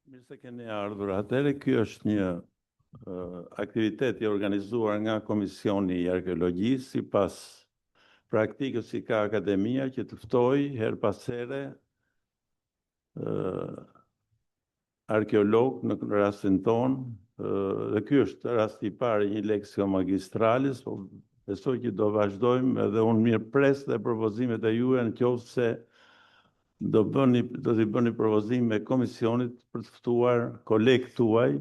Mirë se keni ardhur. Atëherë ky është një aktivitet i organizuar nga Komisioni i Arkeologjisë sipas praktikës që ka akademia që të ftoj her pas here arkeolog në rastin tonë, dhe ky është rasti i parë i një leksion magistralis, po besoj që do vazhdojmë edhe unë mirëpres dhe propozimet e juaja nëse do t'i bëni propozim me komisionit për të ftuar kolegët tuaj,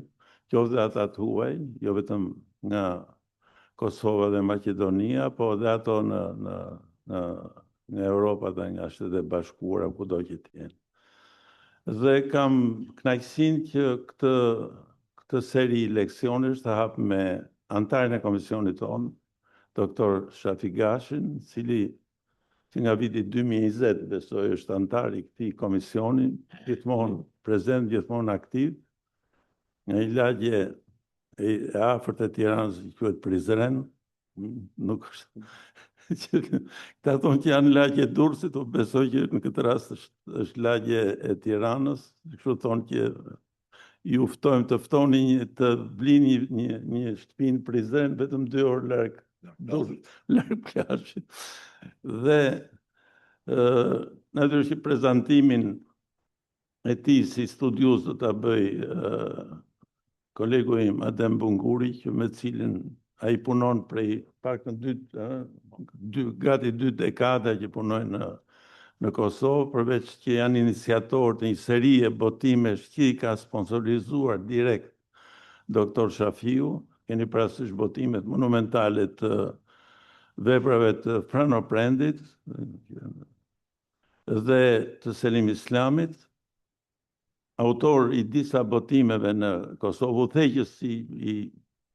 qoftë ata tuaj, jo vetëm nga Kosova dhe Maqedonia, po edhe ato në Europë dhe nga Shtetet e Bashkuara, kudo që të jenë. Dhe kam kënaqësinë që këtë seri leksionesh të hap me antarin e komisionit tonë, doktor Shafi Gashin, cili që nga viti 2020 besoj është antar i këtij komisioni, gjithmonë prezent, gjithmonë aktiv, nga një lagje e afërt e Tiranës që quhet Prizren, nuk është këta thonë që janë lagje Durrësit, po besoj që në këtë rast është lagje e Tiranës, kështu thonë që ju ftojmë të ftoni të blini një shtëpi në Prizren vetëm 2 orë larg plazhit. Dhe natyrisht prezantimin e tij si studius do ta bëj kolegu im Adem Bunguri, që me cilin ai punon prej paktën gati 2 dekada që punojnë në Kosovë, përveç që janë iniciator të një serie botimesh që i ka sponsorizuar direkt doktor Shafiu. Keni parasysh botimet monumentale të veprave të Franoprendit dhe të Selim Islamit, autor i disa botimeve në Kosovë, udhëheqës i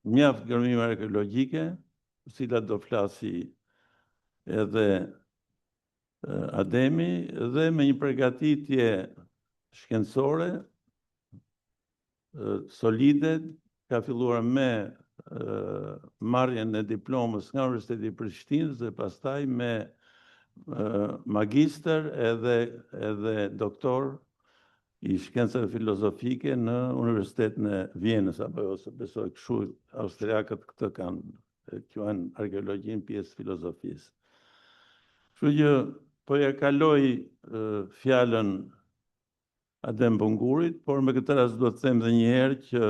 mjaft gërmime arkeologjike, cilat do flasi edhe Ademi, dhe me një përgatitje shkencore solide, ka filluar me marrjen e diplomës nga Universiteti i Prishtinës dhe pastaj me magistër edhe doktor i shkencave filozofike në Universitetin e Vienës, apo ose besoj kështu austriakët këtë kanë quajnë arkeologjin pjesë filozofisë. Kështu që po ja kaloj fjalën Adem Bungurit, por me këtë rast do të them edhe një herë që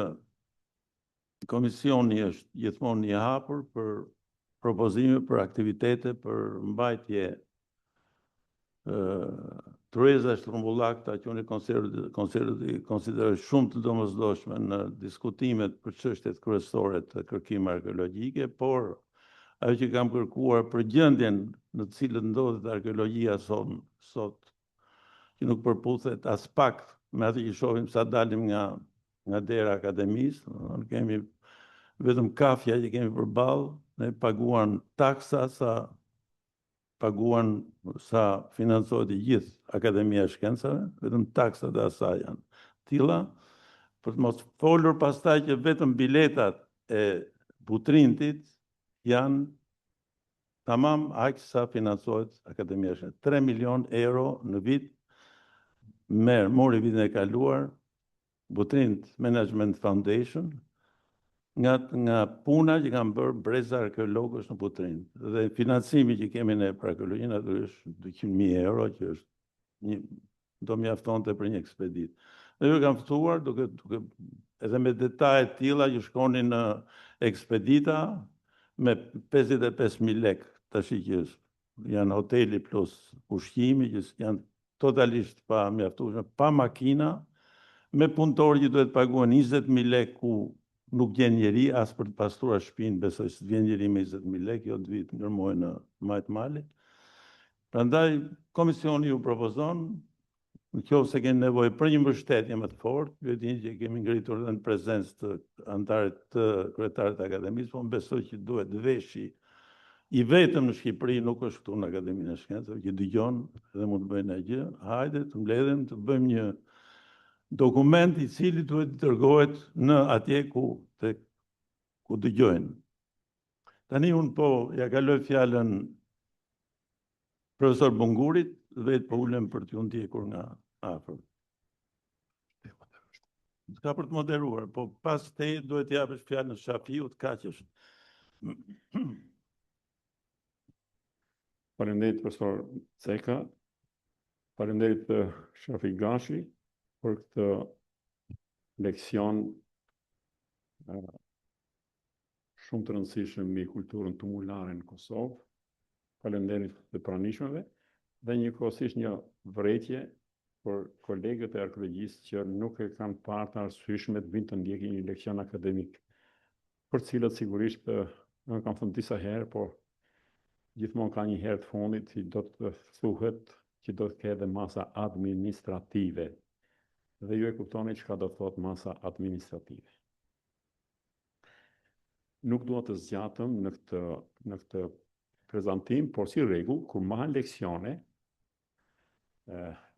komisioni është gjithmonë i hapur për propozime, për aktivitete, për mbajtje trueza shtrumbullakta që unë konsideroj shumë të domosdoshme në diskutimet për çështjet kryesore të kërkimit arkeologjike, por ajo që kam kërkuar për gjendjen në të cilën ndodhet arkeologjia sot, që nuk përputhet as pak me atë që shohim sa dalim nga dera akademisë, ne kemi vetëm kafja që kemi përballë, ne paguan taksa sa financohet i gjithë Akademia e Shkencave, vetëm taksat e asaj janë tilla, për të mos folur pastaj që vetëm biletat e Butrintit janë tamam aq sa financohet Akademia e Shkencave. 3 milion euro në vit mori vitin e kaluar Butrint Management Foundation nga puna që kanë bërë breza arkeologësh në Butrint. Dhe financimi që kemi ne për arkeologjinë aty është 200.000 euro, që është do mjaftonte për një ekspedit. Dhe ju kam ftuar duke edhe me detaje të tilla që shkonin në ekspedita me 55.000 lek, tash që janë hoteli plus ushqimi, që janë totalisht pa mjaftueshme, pa makina, me punëtorë që duhet paguhen 20.000 lek, ku nuk gjen njeri as për të pastruar shtëpinë, besoj se vjen njeri me 20.000 lek, jo të vit ndërmoj në majt mali. Prandaj komisioni ju propozon, nëse keni nevojë për një mbështetje më të fortë, ju e dini që kemi ngritur edhe në prezencë të antarit të kryetarit të akademisë, po besoj që duhet veshi i vetëm në Shqipëri, nuk është këtu në Akademinë e Shkencave, që dëgjon dhe mund të bëjnë gjë. Hajde të mbledhem të bëjmë një dokument i cili duhet të dërgohet në atje ku dëgjojnë. Tani unë po ja kaloj fjalën profesor Bungurit, vetë po ulem për t'ju ndjekur nga afër. Ka për të moderuar, po pas te duhet të japësh fjalën Shafiut, kaq është. Faleminderit profesor Ceka, faleminderit Shafi Gashi për këtë leksion shumë të rëndësishëm mbi kulturën tumulare në Kosovë. Faleminderit të pranishmeve dhe njëkohësisht një vërejtje për kolegët e arkeologjisë që nuk e kanë parë të arsyeshme të vinë të ndjekin një leksion akademik, për cilët sigurisht nuk kam thënë disa herë, por gjithmonë ka një herë të fundit që do të thuhet që do të ketë edhe masa administrative. Dhe ju e kuptoni çka do të thotë masa administrative. Nuk dua të zgjatëm në këtë prezantim, por si rregull, kur marrin leksione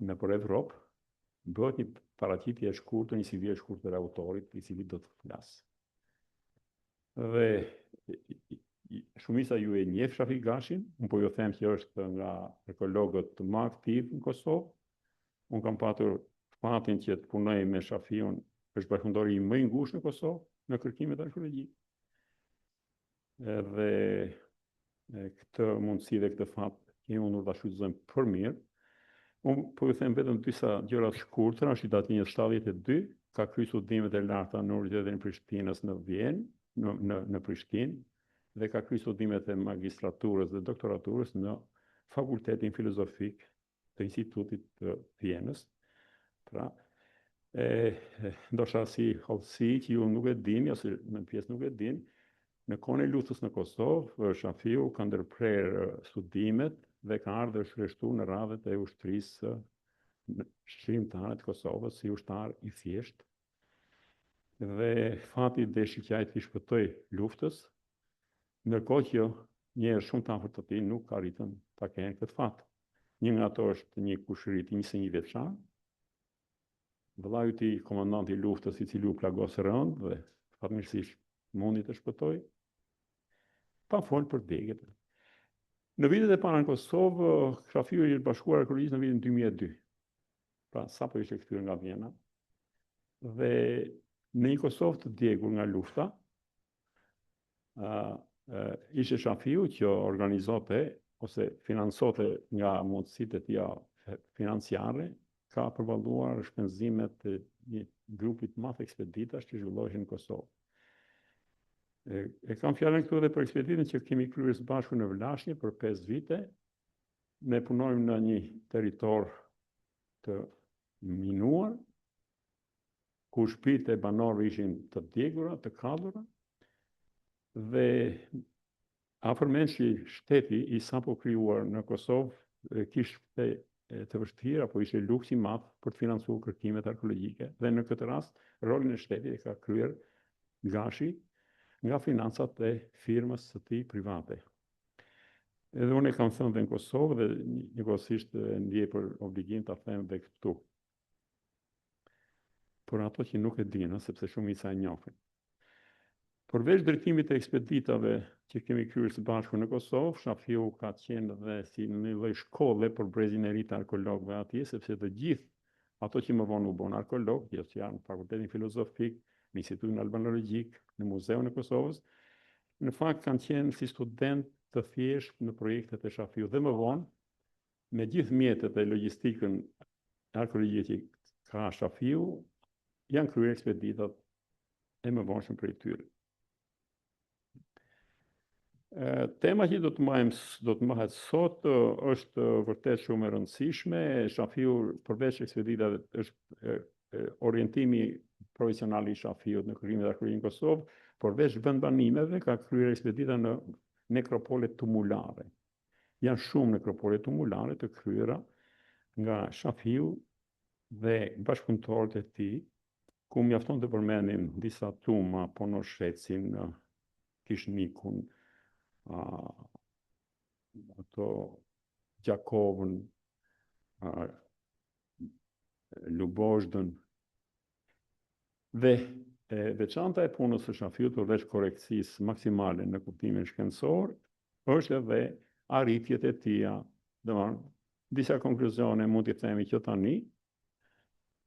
në për Evropë, bëhet një paraqitje e shkurtër, një CV e shkurtër e autorit i cili do të flasë. Dhe shumica ju e njeh Shafi Gashin, unë po ju them që është nga arkeologët më aktiv në Kosovë. Unë kam patur fatin që të punoj me Shafiun, është bashkëpunëtori më i ngushtë në Kosovë në kërkimet arkeologjike. Dhe këtë mundësi dhe këtë fat kemi mundur ta shfrytëzojmë për mirë. Unë po ju them vetëm disa gjëra të shkurtra. Është i datinës 72, ka kryer studimet e larta në Universitetin e Prishtinës në Vjenë, në Prishtinë, dhe ka kryer studimet e magistraturës dhe doktoraturës në Fakultetin Filozofik të Institutit të Vjenës. Pra, ndoshta si hollësi që ju nuk e dini, ose në pjesë nuk e dini, në kohën e luftës në Kosovë, Shafiu ka ndërprerë studimet dhe ka ardhur shkështu në radhët e ushtrisë shqiptare të Kosovës si ushtar i thjeshtë. Dhe fati deshi që ai të shpëtoi luftës, ndërkohë që njerëz shumë të afërt të tij nuk arritën ta kenë këtë fat. Një nga ato është një kushërit 21 vjeçar, vëllai i tij komandant i luftës, i cili u plagos rënd dhe fatmirësisht mundi të shpëtoi, pa fol për degët. Në vitet e para në Kosovë, Shafiu i bashkuar arkeologjisë në vitin 2002. Pra, sapo ishte kthyer nga Vjena. Dhe në një Kosovë të djegur nga lufta, ishte Shafiu që organizote ose financote nga mundësitë e tija financiare, ka përballuar shpenzimet e një grupi të madh ekspeditash që zhvilloheshin në Kosovë. E kam fjalën këtu edhe për ekspeditën që kemi kryer së bashku në Vlashnjë për 5 vite. Ne punojmë në një territor të minuar, ku shtëpitë e banorëve ishin të djegura, të kallura, dhe afërmendshi shteti i sapo krijuar në Kosovë kishte të vështirë apo ishte luks i madh për të financuar kërkimet arkeologjike, dhe në këtë rast rolin e shtetit e ka kryer Gashi nga financat e firmës së tij private. Edhe unë e kam thënë dhe në Kosovë dhe njëkohësisht ndjej për obligim ta them edhe këtu. Por ato që nuk e dinë, sepse shumica e njohin. Përveç drejtimit të ekspeditave që kemi kryer së bashku në Kosovë, Shafiu ka qenë dhe si një lloj shkolle për brezin e ri të arkeologëve atje, sepse të gjithë ato që më vonë u bën arkeolog, që janë në Fakultetin Filozofik, në Institutin Albanologjik, në Muzeun e Kosovës, në fakt kanë qenë si student të thjeshtë në projektet e Shafiu, dhe më vonë, me gjithë mjetet e logjistikën arkeologjike që ka Shafiu, janë kryer ekspeditat e mëvonshme prej tyre. Tema që do të mahet sot është vërtet shumë e rëndësishme. Shafiu, përveç ekspeditave, është orientimi profesional i Shafiut në kërkimet arkeologjike në Kosovë, përveç vendbanimeve ka kryer ekspedita në nekropole tumulare. Janë shumë nekropole tumulare të kryera nga Shafiu dhe bashkëpunëtorët e tij, ku mjafton të përmendim disa tuma, Ponoshecin, Kishnikun, ato Gjakovën, Lubozhdën. Dhe veçanta e punës së Shafiut, përveç korrekcisë maksimale në kuptimin shkencor, është edhe arritjet e tija. Domethënë, disa konkluzione mund t'i themi që tani,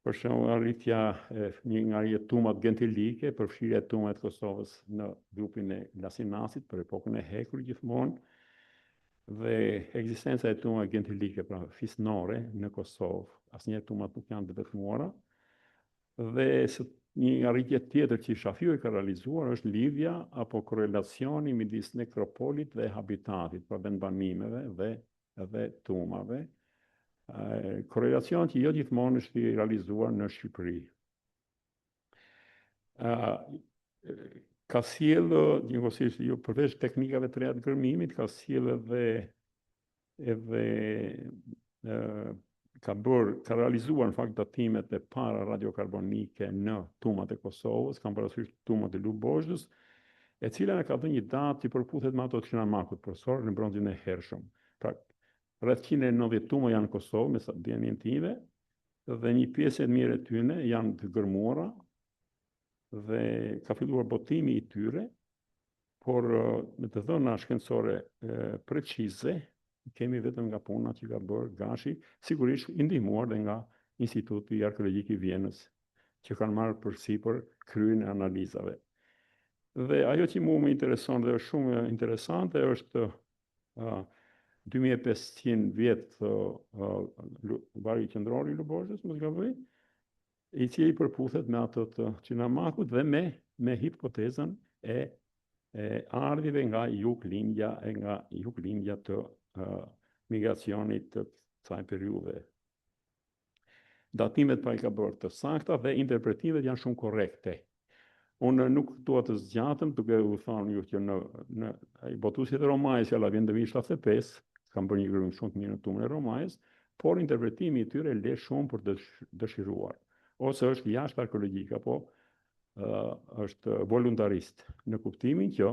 për shembull arritja e një nga tumat gentilike, përfshirja e tumave të Kosovës në grupin e Lasinasit për epokën e hekur gjithmonë, dhe ekzistenca e tumave gentilike, pra fisnore në Kosovë, asnjëherë tumat nuk janë të vetmuara, dhe një arritje tjetër që Shafiu e ka realizuar është lidhja apo korrelacioni midis nekropolit dhe habitatit, pra vendbanimeve dhe tumave. Korrelacion që jo gjithmonë është i realizuar në Shqipëri. Ka sjellë njëkohësisht përveç teknikave të reja të gërmimit, ka sjellë edhe ka realizuar në fakt datimet e para radiokarbonike në tumat e Kosovës, kam parasysh tumat e Lubozhdës, e cila ne ka dhënë një datë që përputhet me ato të Qinamakut profesor në bronzin e hershëm. Pra, rreth 190 tuma janë në Kosovë, me sa dijen time, dhe një pjesë e mirë e tyre janë të gërmuara dhe ka filluar botimi i tyre, por me të dhëna shkencore precize, kemi vetëm nga puna që ka bërë Gashi, sigurisht i ndihmuar dhe nga Instituti Arkeologjik i Vjenës, që kanë marrë përsipër kryen e analizave. Dhe ajo që mua më intereson dhe është shumë interesante është 2500 vjet varri qendror i Lubozhdës, mos gaboj, i cili përputhet me ato të Qinamakut dhe me hipotezën e ardhive nga juglindja të migracionit të kësaj periudhe. Datimet pra i ka bërë të sakta dhe interpretimet janë shumë korrekte. Unë nuk dua të zgjatëm, duke u thënë ju që në botuesit e Romajës ja vjen në vit 75, kam bërë një gërmim shumë të mirë në tumën e Romajës, por interpretimi i tyre le shumë për të dëshiruar. Ose është jashtë arkeologjik, apo është voluntarist, në kuptimin që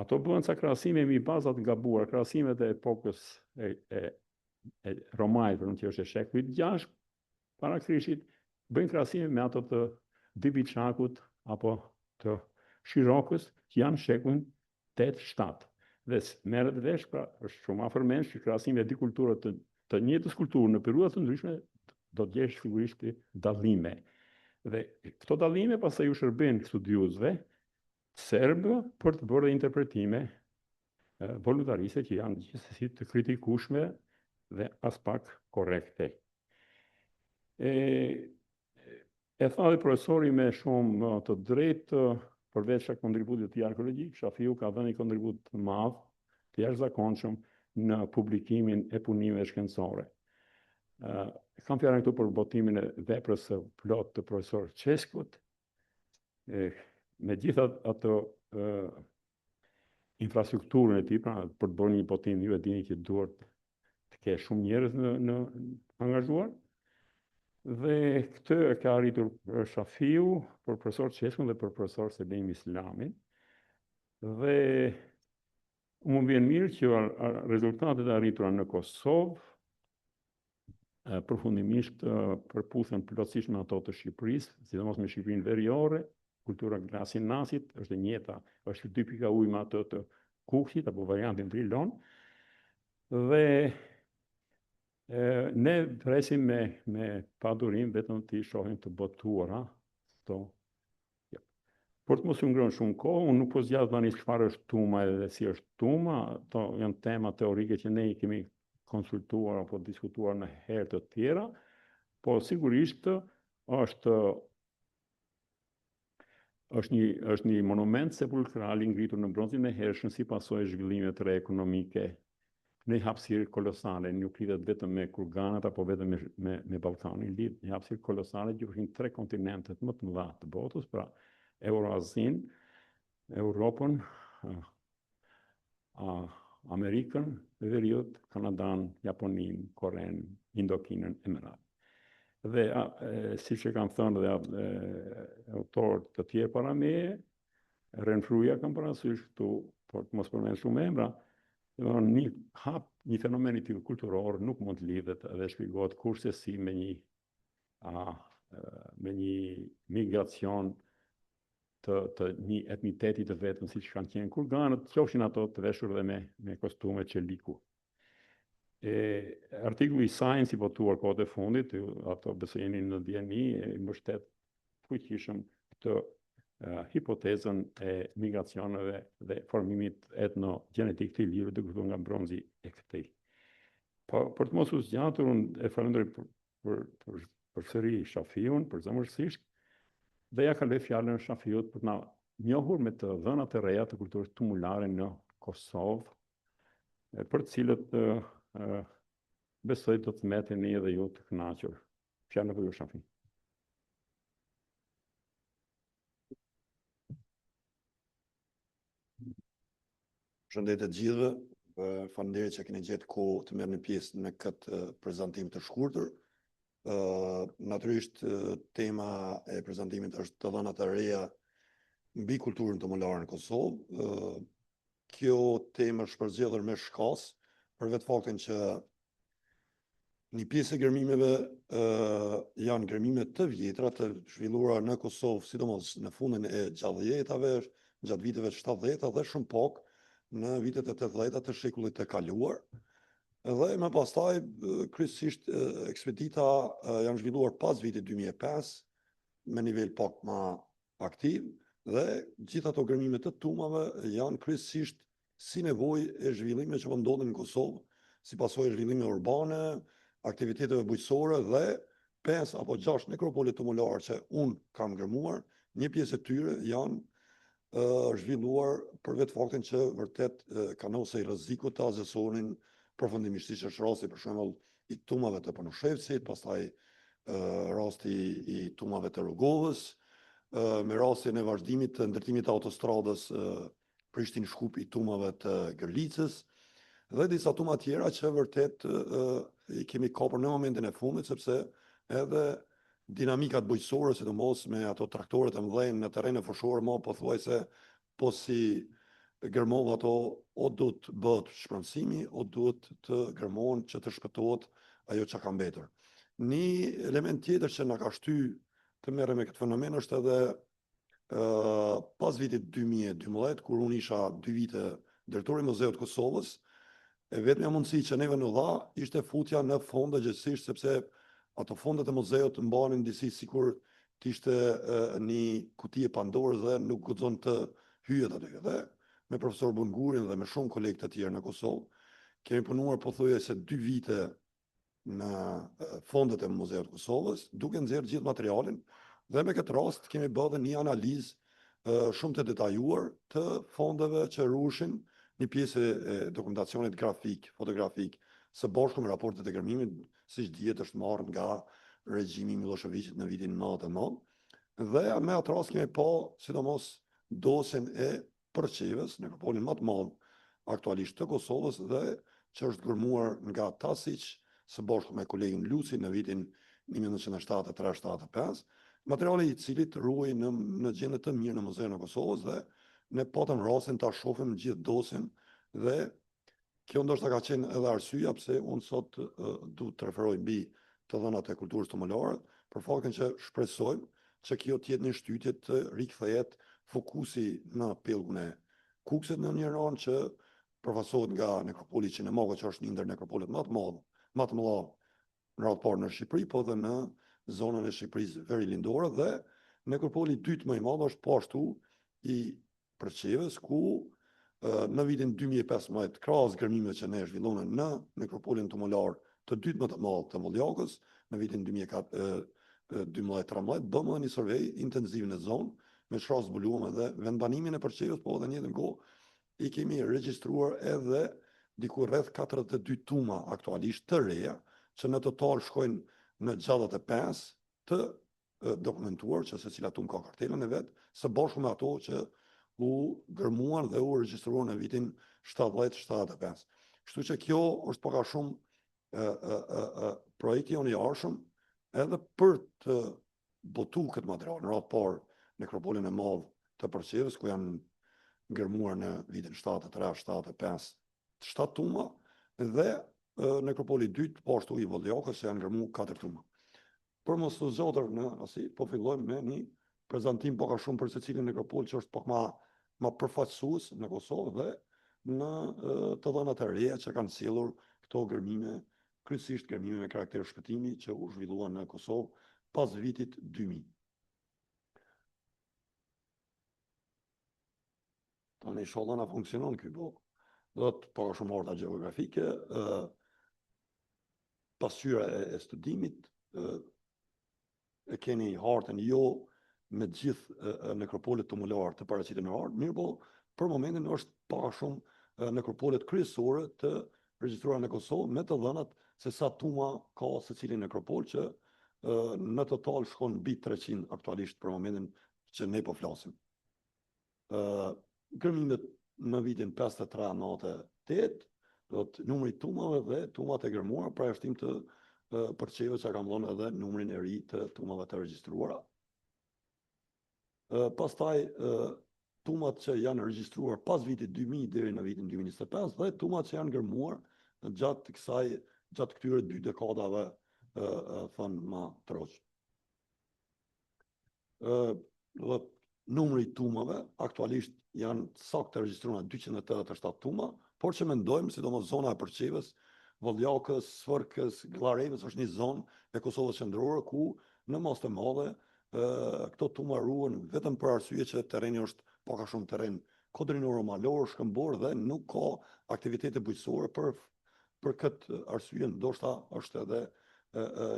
ato bëhen ca krahasime mbi bazat gabuar, krahasimet e epokës e Romajës, për që është e shekullit 6 para Krishtit, bëjnë krahasime me ato të Dibicakut apo të Shirokës, që janë shekullin 8-7. Dhe merret vesh, pra është shumë afër mendsh që krahasime e dy kulturave të njëjtës kulturë në periudha të ndryshme do të gjesh sigurisht dallime. Dhe këto dallime pastaj u shërbejnë studiuesve serbë për të bërë interpretime voluntariste që janë gjithsesi të kritikueshme dhe as pak korrekte. E tha dhe profesori me shumë të drejtë, përveç kontributit të tij arkeologjik, Shafiu ka dhënë një kontribut të madh, të jashtëzakonshëm në publikimin e punimeve shkencore. Kam fjalën këtu për botimin e veprës së plot të profesor Çeskut, me gjitha ato infrastrukturën e tij, pra për të bërë një botim, ju e dini që duhet të kesh shumë njerëz në angazhuar. Dhe këtë e ka arritur Shafiu për profesor Çeskun dhe për profesor Selim Islamin. Dhe më vjen mirë që rezultatet e arritura në Kosovë përfundimisht përputhen plotësisht me ato të Shqipërisë, sidomos me Shqipërinë Veriore. Kultura Lasinasit është e njëjta, është 2 pika ujë me ato të Kuhit apo variantin Trilon. Dhe ne presim me padurim vetëm të shohim të botuara këto. Por të mos u ngrënë shumë kohë, unë nuk po zgjat tani çfarë është tuma edhe si është tuma, ato janë tema teorike që ne i kemi konsultuar apo diskutuar në herë të tjera, po sigurisht është një monument sepulkral i ngritur në bronzin e hershëm si pasojë e zhvillimeve të re ekonomike në një hapësirë kolosale, nuk lidhet vetëm me kurganat apo vetëm me Ballkanin, lidhet një hapësirë kolosale që përfshin 3 kontinentet më të mëdha të botës, pra Euroazin, Europën, Amerikën, Veriut, Kanadan, Japonin, Koren, Indokinën, Emirat. Dhe siç e kam thënë dhe autorët të tjerë para meje, Renfruja kam parasysh këtu, por të mos përmend shumë emra, një fenomen i tillë kulturor nuk mund të lidhet dhe shpjegohet kurse si me një migracion të një etniteti të vetëm siç kanë qenë kurganët, qofshin ato të veshur dhe me kostume çeliku. Artikulli i Science i votuar kohët e fundit, ato besoj jeni në DNI, i mbështet fuqishëm këtë hipotezën e migracioneve dhe formimit etno-gjenetik të Ilirëve duke filluar nga bronzi e këtij. Po për të mos u zgjatur, unë e falenderoj për sëri Shafiun, përzemërsisht, dhe ja kaloj fjalën Shafiut për të na njohur me të dhënat e reja të kulturës tumulare në Kosovë, për të cilët besoj do të meteni edhe ju të kënaqur. Fjalën për ju, Shafi. Përshëndetje të gjithëve, faleminderit që keni gjetë kohë të merrni pjesë në këtë prezantim të shkurtër. Natyrisht tema e prezantimit është të dhënat e reja mbi kulturën tumulare në Kosovë. Kjo temë është përzgjedhur me shkas për vetë faktin që një pjesë e gërmimeve janë gërmime të vjetra të zhvilluara në Kosovë, sidomos në fundin e 60-tave, gjatë viteve 70 dhe shumë pak në vitet e 80 të shekullit të kaluar. Dhe më pastaj kryesisht ekspedita janë zhvilluar pas vitit 2005 me nivel pak më aktiv dhe gjithë ato gërmime të tumave janë kryesisht si nevojë e zhvillimeve që po ndodhin në Kosovë, si pasojë e zhvillimeve urbane, aktiviteteve bujqësore dhe 5 apo 6 nekropole tumulare që unë kam gërmuar, një pjesë e tyre janë zhvilluar për vetë faktin që vërtet kanosej rreziku të azesonin përfundimisht, siç është rasti për shembull i tumave të Panoshevcit, pastaj rasti i tumave të Rrogovës, me rastin e vazhdimit të ndërtimit të autostradës Prishtinë-Shkup i tumave të Gërlicës dhe disa tuma tjera që vërtet i kemi kapur në momentin e fundit, sepse edhe dinamikat bujqësore, sidomos me ato traktorët e mëdhenj në terrene fushore, më pothuajse po si gërmov ato, o duhet bëhet shpërndësimi, o duhet të gërmohen që të shpëtohet ajo që ka mbetur. Një element tjetër që na ka shtyr të merrem me këtë fenomen është edhe pas vitit 2012, kur unë isha 2 vite drejtori i Muzeut të Kosovës, e vetmja mundësi që neve në dha ishte futja në fonde gjithësisht, sepse ato fondet e muzeut mbanin disi sikur t'ishte një kuti e Pandorës dhe nuk guxon të hyjet aty. Dhe me profesor Bungurin dhe me shumë kolegë të tjerë në Kosovë, kemi punuar pothuajse 2 vite në fondet e Muzeut të Kosovës, duke nxjerrë gjithë materialin dhe me këtë rast kemi bërë një analizë shumë të detajuar të fondeve që rushin, një pjesë e dokumentacionit grafik, fotografik, së bashku me raportet e gërmimit, siç dihet është marrë nga regjimi i Miloševićit në vitin 99, dhe me atë rast kemi pa sidomos dosjen e Përçevës, nekropolin më të madh aktualisht të Kosovës dhe që është gërmuar nga Tasić së bashku me kolegin Luci në vitin 1973-75, materiali i cilit ruhej në gjendje të mirë në Muzeun e Kosovës dhe ne patëm rastin ta shohim gjithë dosjen dhe kjo ndoshta ka qenë edhe arsyeja pse unë sot duhet të referoj mbi të dhënat e kulturës tumulare, për faktin që shpresojmë që kjo të jetë një shtytje të rikthehet fokusi në pellgun e Kukësit në një anë që përfasohet nga nekropoli Qinemako, që është një ndër nekropolet më të mëdha në radhë parë në Shqipëri, po dhe në zonën e Shqipërisë verilindore, dhe nekropoli i dytë më i madh është po ashtu i Përçevës, ku në vitin 2015, krahas gërmimeve që ne zhvillonën në nekropolin tumular të dytë më të madh të Molljakës, në vitin 2012-13, bëmë një survey intenziv në zonë, me shras zbuluar dhe vendbanimin e Përçevës, po edhe në njëjtën kohë i kemi regjistruar edhe diku rreth 42 tuma aktualisht të reja, që në total shkojnë në 65 të dokumentuar, që secila tumë ka kartelën e vet, së bashku me ato që u gërmuan dhe u regjistruan në vitin 70-75. Kështu që kjo është pak a shumë projekti jonë i arshëm edhe për të botu këtë material, në radhë parë nekropolin e madh të Përçevës, ku janë gërmuar në vitin 73-75 7 tuma, dhe nekropoli i dytë, po ashtu i Volljakës, janë gërmuar 4 tuma. Për mos të zgjatur në asi, po fillojmë me një prezantim pak a shumë për secilin nekropol që është pak më përfaqësues në Kosovë dhe në të dhënat e reja që kanë sjellur këto gërmime, kryesisht gërmime me karakter shpëtimi që u zhvilluan në Kosovë pas vitit 2000. Tani inshallah na funksionon ky blok. Do të para shumë harta gjeografike, pasqyra e studimit, e keni hartën jo me gjithë nekropolet tumulare të paraqitur në hartë, mirë po për momentin është para shumë nekropolet kryesore të regjistruara në Kosovë me të dhënat se sa tuma ka secili nekropol që në total shkon mbi 300 aktualisht për momentin që ne po flasim. Gërmimet në vitin 53-98, do të numri tumave dhe tumat e gërmuara pra e shtim të përqeve që kam dhënë edhe numrin e ri të tumave të regjistruara. Pastaj tumat që janë regjistruar pas vitit 2000 deri në vitin 2025 dhe tumat që janë gërmuar gjatë këtyre 2 dekadave thënë ma troq. Dhe numri i tumave aktualisht janë saktë regjistruar 287 tuma, por që mendojmë, sidomos zona e Përqevës, Volljakës, Sfërkës, Gllareves është një zonë e Kosovës qendrore ku në mas të madhe këto tuma ruhen vetëm për arsye që terreni është pak a shumë terren kodrinoro-malor, shkëmbor dhe nuk ka aktivitete bujqësore për këtë arsye, ndoshta është edhe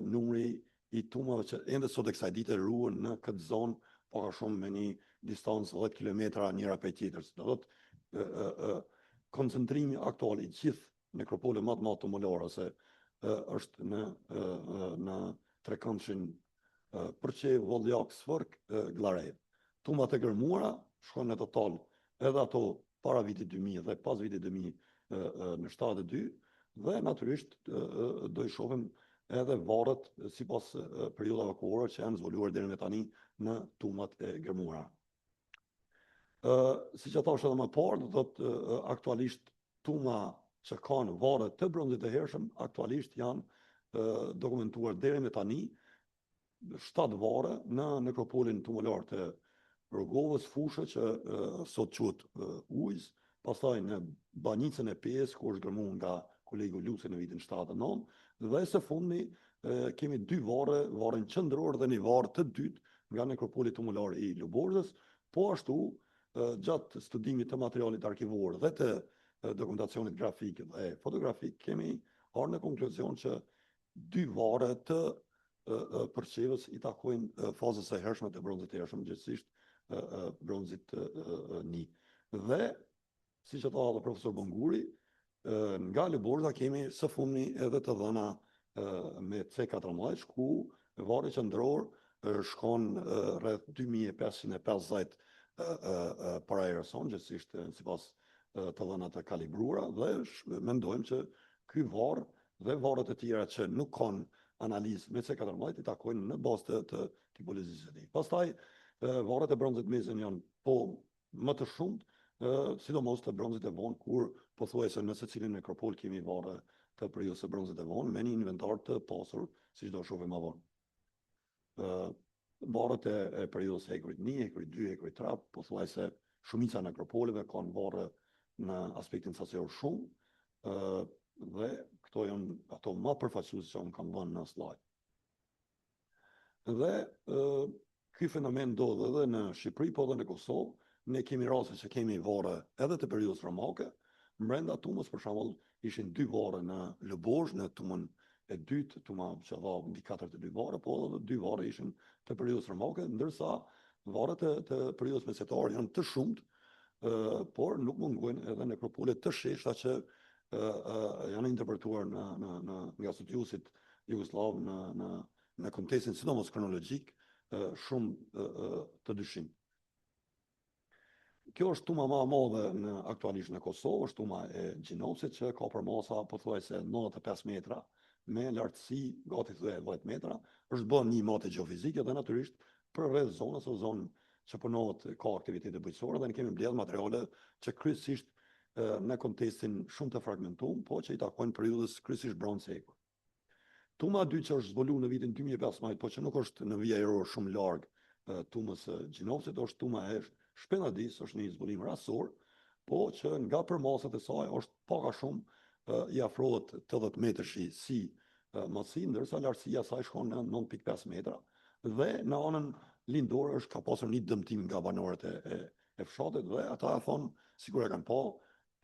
numri i tumave që ende sot e kësaj dite ruhen në këtë zonë pak a shumë me një distancë 10 kilometra njëra prej tjetrës. Do thotë koncentrimi aktual i gjithë nekropole më të madh tumulare se është në trekëndshin Përqevë, Volljak, Sfërk, Gllarev. Tumat e gërmuara shkojnë në total edhe ato para vitit 2000 dhe pas vitit 2000 në 72 dhe natyrisht do i shohim edhe varet sipas periudhave kohore që janë zvoluar deri më tani në tumat e gërmuara. Siç e thash edhe më parë, do thotë aktualisht tuma që kanë varet të bronzit të hershëm aktualisht janë dokumentuar deri më tani 7 vare në nekropolin tumular të Rogovës, Fushë që sot quhet Ujz, pastaj në Banicën e Pes, ku është gërmuar nga kolegu Lusi në vitin 79, dhe së fundi kemi 2 vare, varen qendror dhe një varë të dytë nga nekropoli tumular i Luborzës, po ashtu gjatë studimit të materialit arkivor dhe të dokumentacionit grafik dhe fotografik kemi ardhur në konkluzion që 2 vare të Përqevës i takojnë fazës së hershme të bronzit të hershëm, gjithsesi bronzit 1. Dhe siç e tha edhe profesor Bonguri, nga Luborza kemi së fundmi edhe të dhëna me C14 ku vari qendror shkon rreth 2550 para aeroson, gjithsesi sipas të dhënat të kalibruara dhe mendojmë që ky varr dhe varret e tjera që nuk kanë analizë me C14 i takojnë në bazë të tipologjisë së tij. Pastaj varret e bronzit mesën janë po më të shumtë, sidomos të bronzit e vonë, kur pothuajse në secilin nekropol kemi varre të periudhës së bronzit e vonë me një inventar të pasur, siç do shohim më vonë. Varret e periudhës hekurit 1, hekurit 2, hekurit 3, pothuajse shumica e nekropoleve kanë varre në aspektin sacior shumë, dhe këto janë ato më përfaqësuese që unë kam vënë në slajd. Dhe ky fenomen ndodh edhe në Shqipëri, po edhe në Kosovë. Ne kemi raste që kemi varre edhe të periudhës romake, brenda tumës për shembull ishin 2 varre në Luborzh, në tumën e dytë, tuma që dha indikator të 2 varre, po edhe 2 varre ishin të periudhës romake, ndërsa varret të periudhës mesetare janë të shumtë, por nuk mungojnë edhe nekropolet të sheshta që janë interpretuar nga studiuesit jugosllav në kontekstin sidomos kronologjik shumë të dyshim. Kjo është tuma më e madhe aktualisht në Kosovë, është tuma e Gjinovsit që ka përmasa pothuajse 95 metra me lartësi gati 10 metra, është bën një mate gjeofizike dhe natyrisht për rreth zonës o zonë që punohet ka aktivitete bujqësore dhe ne kemi mbledhur materiale që kryesisht në kontekstin shumë të fragmentuar, po që i takojnë periudhës kryesisht bronz hekur. Tuma e dytë që është zbuluar në vitin 2015, po që nuk është në vijë ajrore shumë larg tumës së Gjinovsit, është tuma e Shpenadis, është një zbulim rastor, po që nga përmasat e saj është pak a shumë i afrohet 80 metrash si masi, ndërsa lartësia saj shkon në 9.5 metra, dhe në anën lindore ka pasur një dëmtim nga banorët e fshatit, dhe ata thonë, sikur e kanë pa,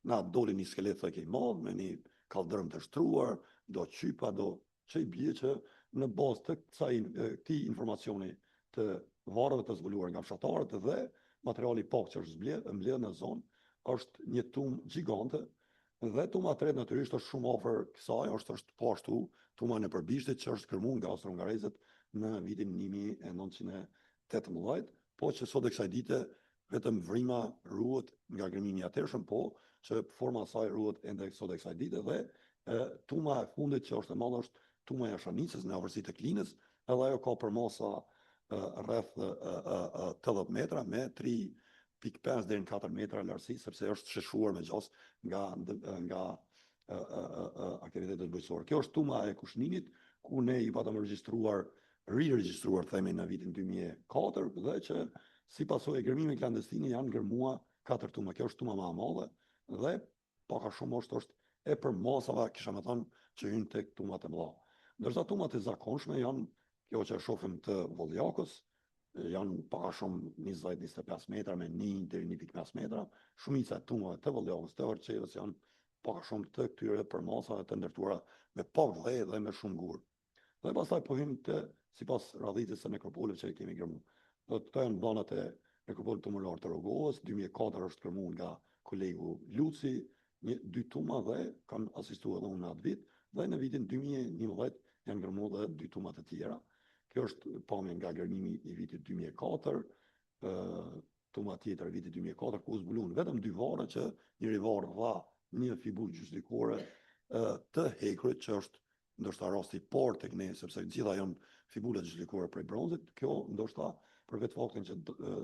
na doli një skelet thëke i madh, me një kaldrëm të shtruar, do qypa, do që i bie që në bazë të këtij informacioni të varreve të zbuluar nga fshatarët dhe materiali pak që është mbledhur në zonë, është një tumë gjigante, dhe tuma e tretë natyrisht është shumë afër kësaj, është po ashtu tuma në Përbishtit që është kërmuar nga austro-hungarezët në vitin 1918, po që sot e kësaj dite vetëm vrima ruhet nga gërmimi i atërshëm, po që forma e saj ruhet ende sot e kësaj dite, dhe tuma e fundit që është e madhe është tuma e Jashanicës në afërsi të Klinës, edhe ajo ka përmasa rreth 80 metra me 3.5 deri në 4 metra lartësi, sepse është sheshuar me gjas nga aktivitetet bujqësore. Kjo është tuma e Kushnimit, ku ne i patëm riregjistruar themi në vitin 2004, dhe që si pasojë e gërmimit klandestin janë gërmuar 4 tuma. Kjo është tuma më e madhe, dhe paka shumë është e përmasave, kisha me thënë, që hynë tek tumat e mëdha. Ndërsa tumat e zakonshme janë kjo që shohim të Volljakës, janë paka shumë 20-25 metra me 1 deri 1.5 metra, shumica e tumave të Volljakës, të Orçevës janë paka shumë të këtyre përmasave të ndërtuara me pak dhe me shumë gur. Dhe pastaj po hym të sipas radhitjes së nekropolit që kemi gërmuar. Do të janë banat e nekropolit tumullar të Rogovës, 2004 është gërmuar nga kolegu Luci, 2 tuma dhe kanë asistuar edhe unë atë vit, dhe në vitin 2011 janë gërmuar edhe 2 tuma të tjera. Kjo është pamje nga gërmimi i vitit 2004, tuma tjetër e vitit 2004, ku u zbuluan vetëm 2 varre që njëri varr dha një figurë gjysmëlikore të hekurit, që është ndoshta rasti i parë tek ne, sepse gjitha janë figura gjysmëlikore prej bronzit. Kjo ndoshta për vetë faktin që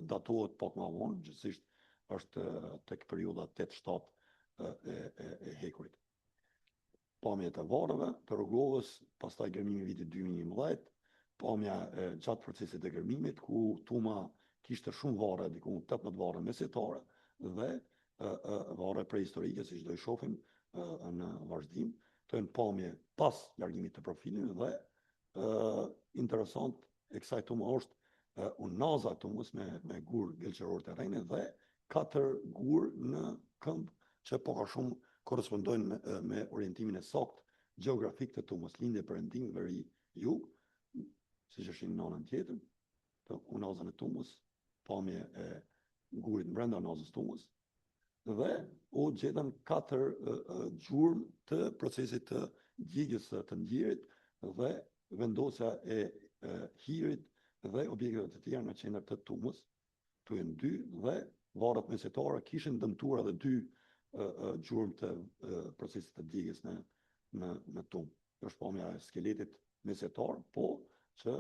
datohet pak më vonë, gjithsesi është tek periudha 8-7 e hekurit. Pamjet e varreve të Rogovës, pastaj gërmimi i vitit 2011, pamja gjatë procesit të gërmimit, ku tuma kishte shumë varre, diku 18 varre mesetare, dhe varre prehistorike, siç do i shohim në vazhdim, të janë pamje pas largimit të profilit, dhe interesant e kësaj tume është unaza e tumës me gur gjelqëror të rrejnë, dhe 4 gur në këmbë që paka shumë korrespondojnë me orientimin e sakt gjeografik të tumës, lindje perëndim, veri jug, siç është në anën tjetër, të unazën e tumës, pamje e gurit brenda unazës tumës, dhe u gjetën 4 gjurmë të procesit të djegjes të ndjerit dhe vendosja e hirit dhe objekteve të tjera në qendër të tumës, të janë 2, dhe varret mesetare kishin dëmtuar edhe 2 gjurmë të procesit të djegjes në tumë. Kjo është pamja e skeletit mesetar, po që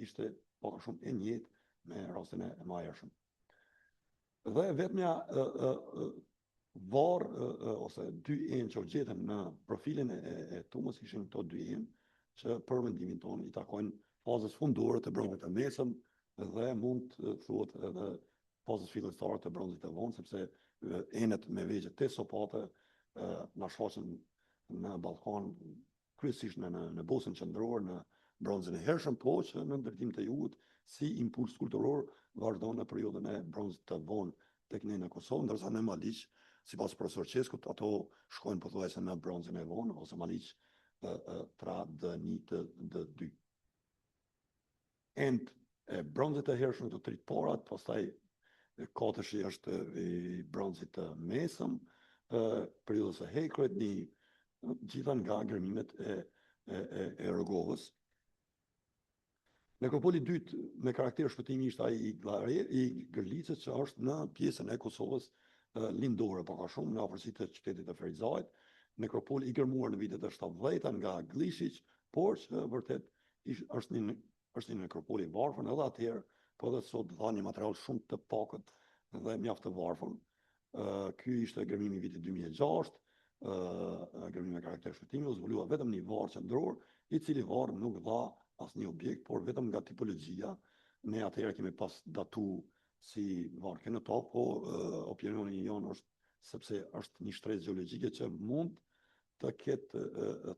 ishte paka shumë e njëjtë me rastin e mahershëm. Dhe vetëmja varë ose 2 enë që u gjetën në profilin e tumës ishin këto 2 enë që për mendimin tonë i takojnë fazës fundore të bronzit të mesëm dhe mund të thuhet edhe fazës fillestare të bronzit të vonë, sepse enet me vegje të sopate na shfaqen në Ballkan, kryesisht në Bosnjën qendrore, në bronzin e hershëm, po që në ndërtim të jugut si impuls kulturor vazhdon në periudhën e bronzit të vonë tek ne në Kosovë, ndërsa në Maliq, sipas profesor Qeskut, ato shkojnë pothuajse në bronzin e vonë, ose Maliq tra D1 të D2. End e bronzit të hershëm të 3 parat, pastaj katëshi është i bronzit të mesëm, periudhës së hekurit, gjitha nga gërmimet e Rogovës. Nekropoli i dytë me karakter shpëtimi ishte ai i Gërlicës, që është në pjesën e Kosovës lindore, paka shumë në afërsi të qytetit të Ferizajit. Nekropoli i gërmuar në vitet e 70 nga Glishiq, por që vërtet është një nekropoli i varfër edhe atëherë, po edhe sot dha një material shumë të pakët dhe mjaft të varfër. Ky ishte gërmimi i vitit 2006, gërmimi me karakter shpëtimi, u zbulua vetëm një varr qendror, i cili varr nuk dha asnjë objekt, por vetëm nga tipologjia. Ne atëherë kemi pas datu si varr kenotop, po opinioni jonë është sepse është një shtresë gjeologjike që mund të ketë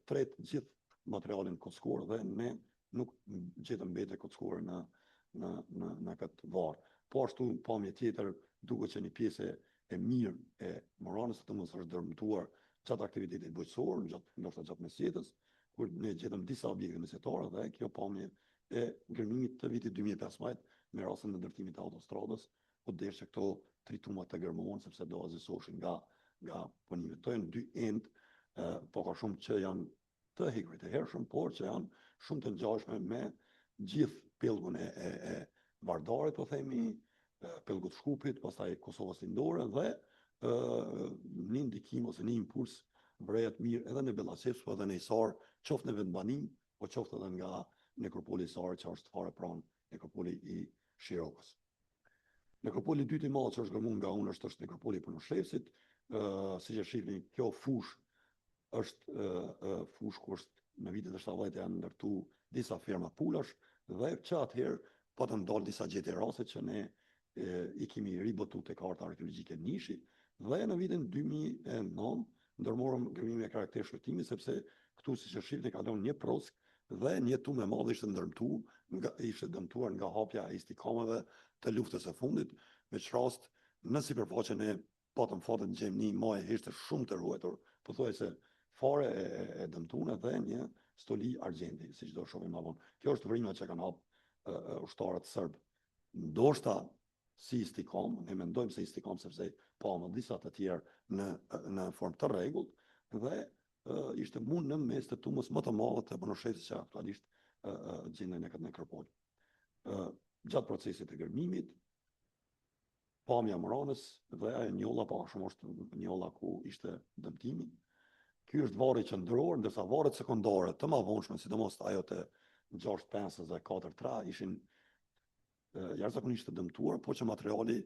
tret gjithë materialin kockuar dhe ne nuk gjetëm mbete kockuar në këtë varë. Po ashtu pamje tjetër duket që një pjesë e mirë e Moranës të mos është dërmtuar gjatë aktivitetit bujqësor, ndoshta gjatë mesjetës, kur ne gjetëm disa objekte mesetare dhe kjo pamje e gërmimit të vitit 2015 me rastin e ndërtimit të autostradës, po desh që këto tritumat të gërmohen sepse do azisoshin nga punimet. Këto janë dy end, po ka shumë që janë të hekurit e hershëm, por që janë shumë të ngjashme me gjithë pellgun e Vardarit, po themi, pellgut Shkupit, pastaj Kosovës Lindore dhe një ndikim ose një impuls vrejet mirë edhe në Bellaqevsk, po edhe në Hisar, qoftë në vendbanim, po qoftë edhe nga nekropoli Hisari që është fare pranë nekropoli i Shirokës. Nekropoli dytë i madh që është gërmuar nga unë është nekropoli i Punoshevsit. Siç e shihni, kjo fush është fush ku është në vitet e 70 janë ndërtu disa firma pulash dhe që atëherë patëm dalë disa gjetje raste që ne i kemi ribotu te karta arkeologjike Nishi dhe në vitin 2009 ndërmorëm gërmimin e karakter shërtimi sepse këtu siç e shihni ka lënë një prosk dhe një tum e madh ishte ishte dëmtuar nga hapja e istikameve të luftës së fundit, me rast në sipërfaqen e patëm fatet në gjejmë një majë heshte shumë të ruetur, pothuajse fare e dëmtuar dhe një stoli argjenti, siç do shohim më vonë. Kjo është vrimë që kanë hap ushtarët serb. Ndoshta si istikam, ne mendojmë se istikam sepse pamë disa të tjerë në formë të rregullt dhe ishte mund në mes të tumës më të madhe të Punoshevsit që aktualisht gjenden në këtë nekropol. Gjatë procesit të gërmimit, pamja Moranës dhe ajo njolla pa shumë është njolla ku ishte dëmtimi. Ky është varri qendror, ndërsa varret sekondare të mëvonshme, sidomos ajo të 6-5 dhe 4-3 ishin jashtëzakonisht të dëmtuar, po që materiali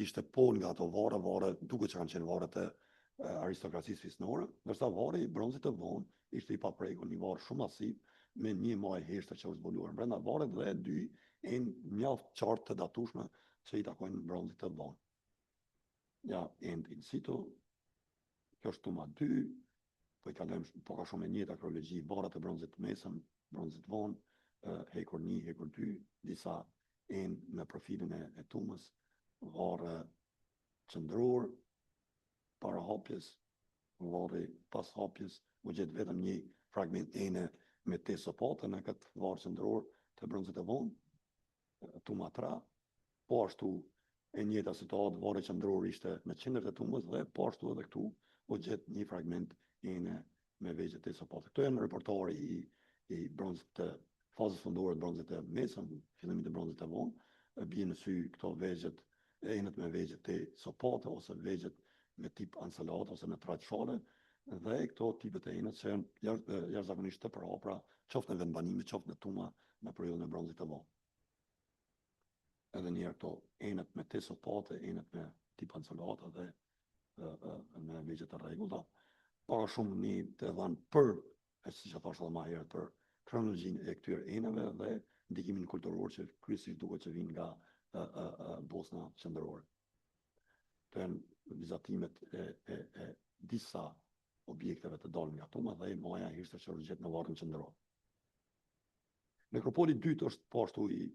ishte pol nga ato varre duke që kanë qenë varre të aristokracisë fisnore, ndërsa varri i bronzit të vonë ishte i paprekur, një varr shumë masiv me një majë heshte që është zbuluar brenda varrit dhe dy enë mjaft qartë të datueshme që i takojnë bronzit të vonë. Ja, end in situ, kjo është tuma 2, po i kalojmë po ka shumë e njëjta kronologji, varrat e bronzit të mesëm, bronzit vonë, hekur 1, hekur 2, disa enë në profilin e tumës, varre qendror, para hapjes, varri pas hapjes, u gjet vetëm një fragment ene me te sopate në këtë varr qendror të bronzit të vonë, tuma 3, po ashtu e njëjta situatë, varri qendror ishte në qendër të tumës dhe po ashtu edhe këtu u gjet një fragment ene me vegje te sopate. Këto janë reportari i bronzit të fazës fundore të bronzit të mesëm, fillimit të bronzit të vonë, bie në sy këto vegjet, enet me vegje te sopate ose vegjet me tip ansalat ose me traçale dhe këto tipet e enet që janë jashtëzakonisht të përhapura, qoftë në vendbanime, qoftë në tuma në periudhën e bronzit të vonë. Edhe një këto enet me te sopate, enet me tip ansalata dhe me vegje të rregullta, para shumë një të dhanë për, siç e thash edhe më herët, për kronologjinë e këtyre eneve dhe ndikimin kulturor që kryesisht duket që vijnë nga Bosna qendrore. Të janë vizatimet e disa objekteve të dalën nga tuma dhe maja ishte që është gjetë në varrin qendror. Nekropoli dytë është po ashtu i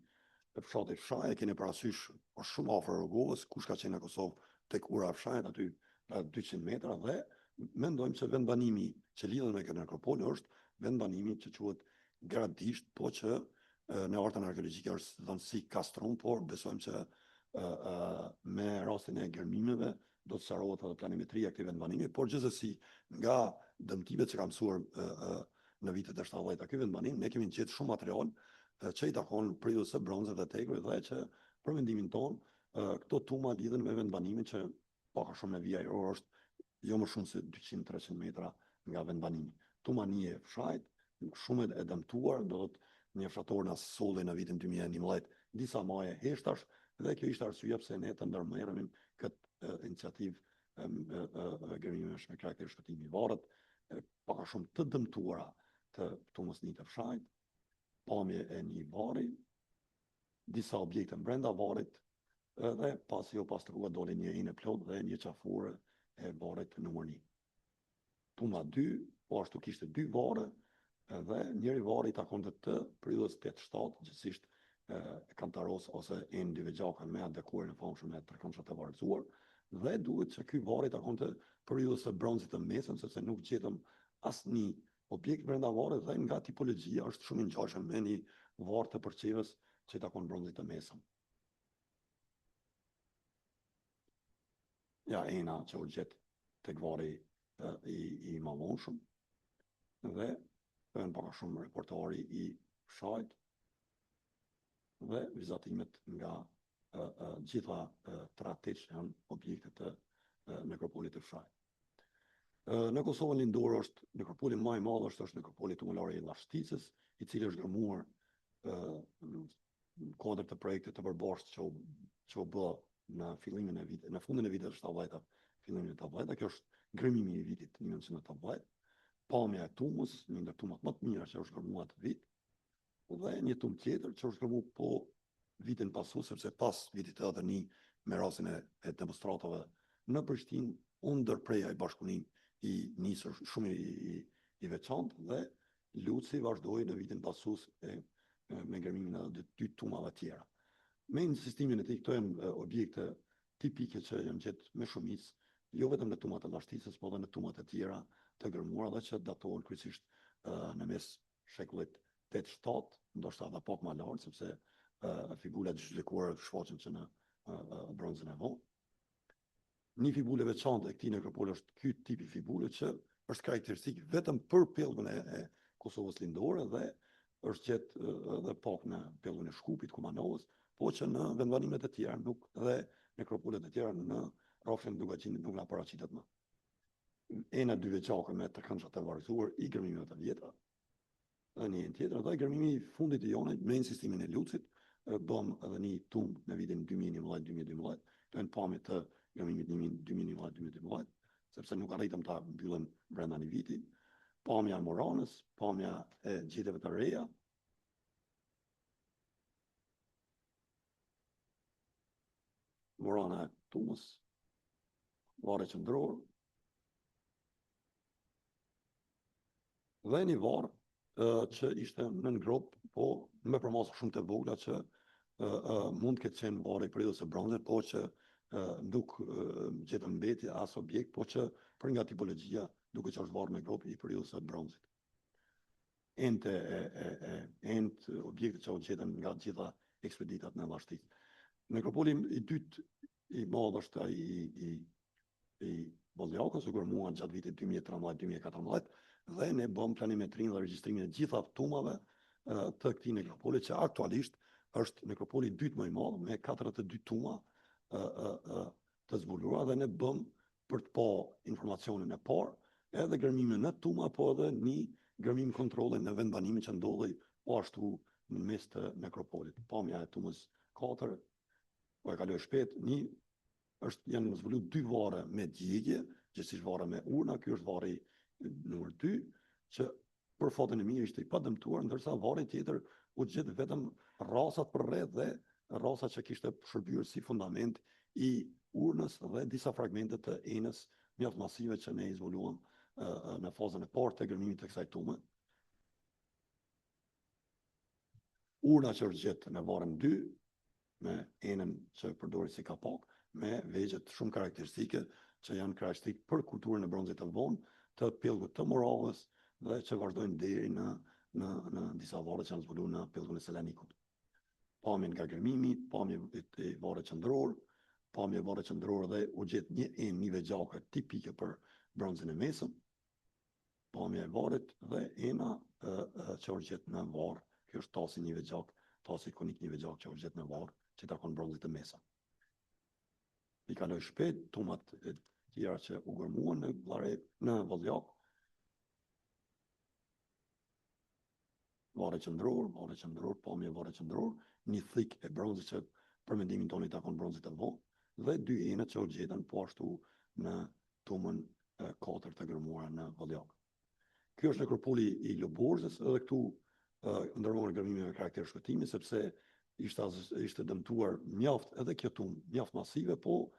fshatit Fshaj, e keni parasysh është shumë afër Rogovës, kush ka qenë në Kosovë tek ura e Fshajit aty nga 200 metra dhe mendojmë se vendbanimi që lidhet me këtë nekropol është vendbanimi që quhet gradisht, po që në artën arkeologjike është dhënë si kastrum, por besojmë që me rastin e gërmimeve do të sqarohet edhe planimetria e këtij vendbanimi, por gjithsesi nga dëmtimet që kam mësuar në vitet e 70 ky vendbanim ne kemi gjetur shumë material që i takon periudhës së bronzit dhe tekurit dhe që për mendimin ton këto tuma lidhen me vendbanimin që paka shumë në vija ajror është jo më shumë se 200-300 metra nga vendbanimi. Tuma 1 e Fshajt, shumë e dëmtuar, do të një fshator na solli në vitin 2011 disa maje heshtash dhe kjo ishte arsyeja pse ne të ndërmerremi këtë iniciativë gërmimesh me karakter shpëtimi. Varret paka shumë të dëmtuara të tumës 1 të Fshajt, pamje e një varri, disa objekte brenda varrit dhe pas të kuat doli një enë plot dhe një qafure e varrit numër 1. tuma 2, po ashtu kishte 2 vare, dhe njëri vari i takonte të periudhës 8-7, gjithsesisht kantaros ose dy vegjaka me adekuar në famshëm me tërkëndshët e varësuar, dhe duhet që ky vari i takonte periudhës së bronzit të mesëm, sepse nuk gjetëm asnjë objekt brenda varit dhe nga tipologjia është shumë i ngjashëm me një varë të përqevës që i takon bronzit të mesëm. Ja, ena që u gjet tek vari i mallonshëm dhe bën pak shumë reportari i fshajt dhe vizatimet nga gjitha tradhtë që janë objekte të nekropolit të fshajt. Në Kosovën lindore është nekropoli më i madh është nekropoli tumulare i Llashticës, i cili është gërmuar në kuadër të projektit të përbashkët që u bë në fillimin e vitit, në fundin e viteve 70, fillimin e 80, kjo është gërmimi i vitit 1980, pamja e tumës, një ndër tumat më të mira që është gërmuar atë vit, dhe një tumë tjetër që është gërmuar po vitin pasu, sepse pas vitit 81 me rastin e demonstratave në Prishtinë, u ndërpreja i bashkëpunim i nisur shumë i veçantë dhe Luci vazhdoi në vitin pasus me gërmimin e 2 tumave tjera. Me insistimin e tij, këto janë objekte tipike që janë gjetë me shumicë, jo vetëm në tumat e Llashticës, por edhe në tumat e tjera të gërmuara dhe që datohen kryesisht në mes shekullit 8-7, ndoshta edhe pak më lart, sepse figurat zhvillikuara shfaqen që në bronzën e vonë. Një fibule veçantë e këtij nekropoli është ky tipi fibule që është karakteristik vetëm për pellgun e Kosovës lindore dhe është gjetë edhe pak në pellgun e Shkupit, Kumanovës, po që në vendbanimet e tjera nuk dhe nekropolet e tjera në rrafshin Dugaqinit nuk na paraqitet më. Ena 2 veçake me tërkëndshët e varësuar i gërmimeve të vjetra. Dhe një tjetër, dhe gërmimi i fundit i jonit me insistimin e Lucit, bëm edhe një tumë në vitin 2011-2012, të në pamje të gërmimit 2011-2012, sepse nuk arritëm ta mbyllëm brenda një viti, pamja e Moranës, pamja e gjetjeve të reja, Morana e tumës, varre qendror, dhe një varë që ishte në ngrop, po me përmasa shumë të vogla që mund këtë qenë varë i periudhës së bronzit, po që nuk gjetëm mbeti as objekt, po që për nga tipologjia duke që është varë me grop i periudhës së bronzit. Ente objekte që u gjetën nga gjitha ekspeditat në Llashticë. Nekropoli i dytë i madh është i Bolljakës, u gërmuar gjatë vitit 2013-2014, dhe ne bëm planimetrinë dhe regjistrimin e gjitha tumave të këtij nekropoli, që aktualisht është nekropoli i dytë më i madh me 42 tuma të zbuluara, dhe ne bëm për të pa informacionin e parë, edhe gërmimin në tuma, po edhe një gërmim kontrolli në vendbanimin që ndodhi po ashtu në mes të nekropolit. Pamja e tumës 4, po e kaloj shpejt, janë zbuluar 2 varre me djegje, gjithsesi varre me urna, ky është varri numër 2, që për fatin e mirë ishte i padëmtuar, ndërsa varri tjetër u gjet vetëm rrasat për rreth dhe rrasat që kishte shërbyer si fundament i urnës dhe disa fragmente të enës mjaft masive që ne i zbuluam në fazën e parë të gërmimit të kësaj tume. Urna që është gjetë në varën 2, me enën që përdori si kapak, me vegjet shumë karakteristike që janë karakteristik për kulturën e bronzit të vonë, të pellgut të Moravës dhe që vazhdojnë deri në disa varre që janë zbuluar në pellgun e Selanikut. Pamje nga gërmimi, pamje e varre qendror, pamje varre qendrore dhe u gjet një enë një vegjake tipike për bronzin e mesëm, pamje e varrit dhe ena që u gjet në varr. Kjo është tasi një vegjak, tasi ikonik një vegjak që u gjet në varr, që takon bronzit të mesëm. I kaloj shpejt tumat e tjera që u gërmuan në Valljak. Varre qendror, pamje varre qendror, një thik e bronzit që për mendimin tonë i takon bronzit të vonë, dhe 2 enët që u gjetën po ashtu në tumën 4 të gërmuara në Valljak. Ky është nekropoli i Loborzës, edhe këtu ndërmorën gërmime me karakter shkëtimi, sepse ishte dëmtuar mjaft edhe kjo tumë, mjaft masive, po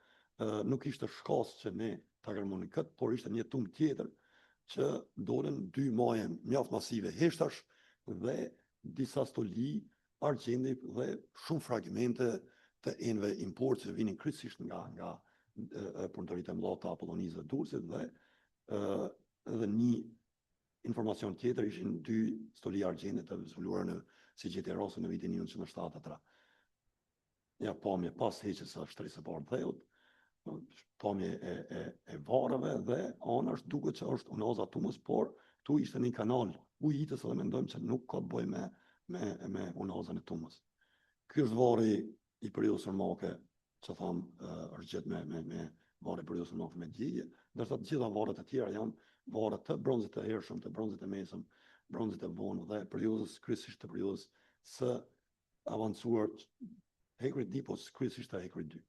nuk ishte shkas që ne ta gërmonin këtë, por ishte një tumë tjetër që dolen 2 maje mjaft masive heshtash dhe disa stoli, argjendi dhe shumë fragmente të enëve import që vinin kryesisht nga punëtorit e mëdha të Apollonisë dhe Durrësit dhe një informacion tjetër ishin 2 stoli argjende të zbuluara në Sigjetin e Rosës në vitin 1973. Ja pamje pas heqjes së shtresës së parë dhëut, pamje e varreve dhe anash duket që është unoza Tumës, por tu ishte një kanal ujitës dhe mendojmë që nuk ka të bëjë me unozën e Tumës. Ky është varri i periudhës Ormake, që tham është gjetë me varri i periudhës Ormake me gjigje, ndërsa të gjitha varret e tjera janë varre të bronzit të hershëm, të bronzit e mesëm, bronzit e vonë dhe periudhës kryesisht të periudhës së avancuar Hekrit 1, po kryesisht të Hekrit 2.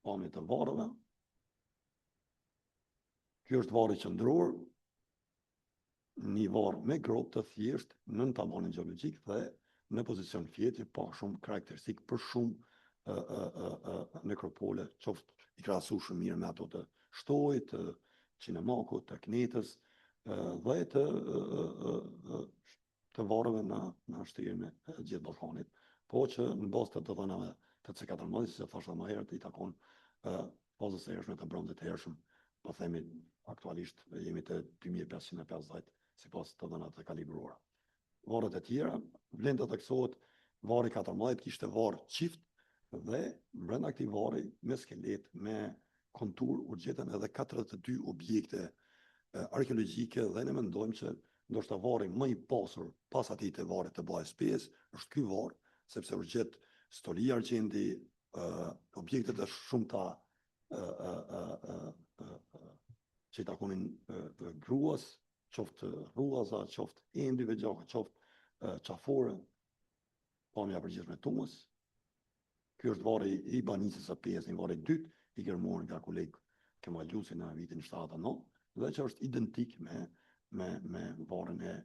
Pamje të varreve. Ky është varri qendror, një varr me grop të thjesht nën tabanin gjeologjik dhe në pozicion fjetje, pa shumë karakteristik për shumë nekropole, qoftë i krahasu shumë mirë me ato të Shtojit, të Qinemakut, të Knetës dhe të varreve në shtrimin e gjithë Ballkanit, po që në bazë të dhënave të C14, si thashë më herët, i takon fazës së hershme të bronzit të hershëm, po themi aktualisht jemi te 2550 sipas të dhënave të kalibruara. Varret e tjera, vlen të theksohet varri 14 kishte varr çift dhe brenda këtij varri me skelet, me kontur u gjetën edhe 42 objekte arkeologjike dhe ne mendojmë që ndoshta varri më i pasur pas atij të varrit të Bajës 5 është ky varr, sepse u gjet stoli argjendi, objekte të shumta që i takonin gruas, qoftë rruaza, qoftë endive gjaka, qoftë qafore, pamja përgjithshme Tumës. Ky është varri i banisës së 5, një varri i dytë i gërmuar nga koleg Kemal Gjusi në vitin 79 dhe që është identik me varrin e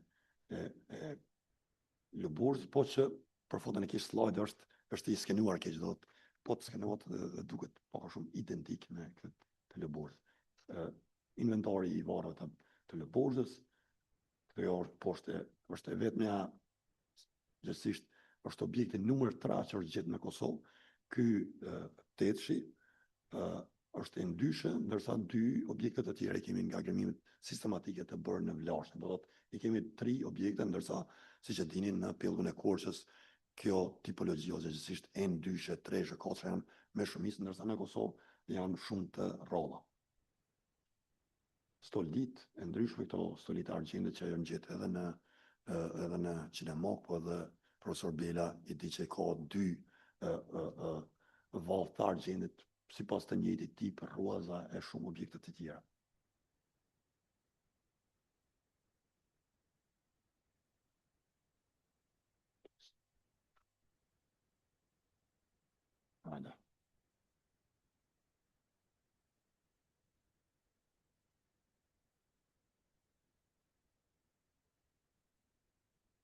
Lëburës, po që për fotën e kish slide është i skenuar keq do të po të skenohet dhe duket pak shumë identik me këtë të Lëburës. Inventari i varreve të Lëburës, kjo është vetmja gjithsesisht është objekti numër 3 që është gjetur në Kosovë. Ky tetshi është e ndyshe, ndërsa 2 objekte të tjera i kemi nga gërmimet sistematike të bërë në Vlashë. Do thotë i kemi 3 objekte, ndërsa siç e dini në pellgun e Korçës kjo tipologji ose gjithsesisht e ndyshe, 3, 4 janë me shumicë, ndërsa në Kosovë janë shumë të rralla. Stolit e ndryshme, këto stolit argjende që janë gjetë edhe në Qinemak, po edhe profesor Bela i di që ka 2 vallë të argjendit sipas të njëjtit tip rruaza e shumë objekte të tjera. Hajde.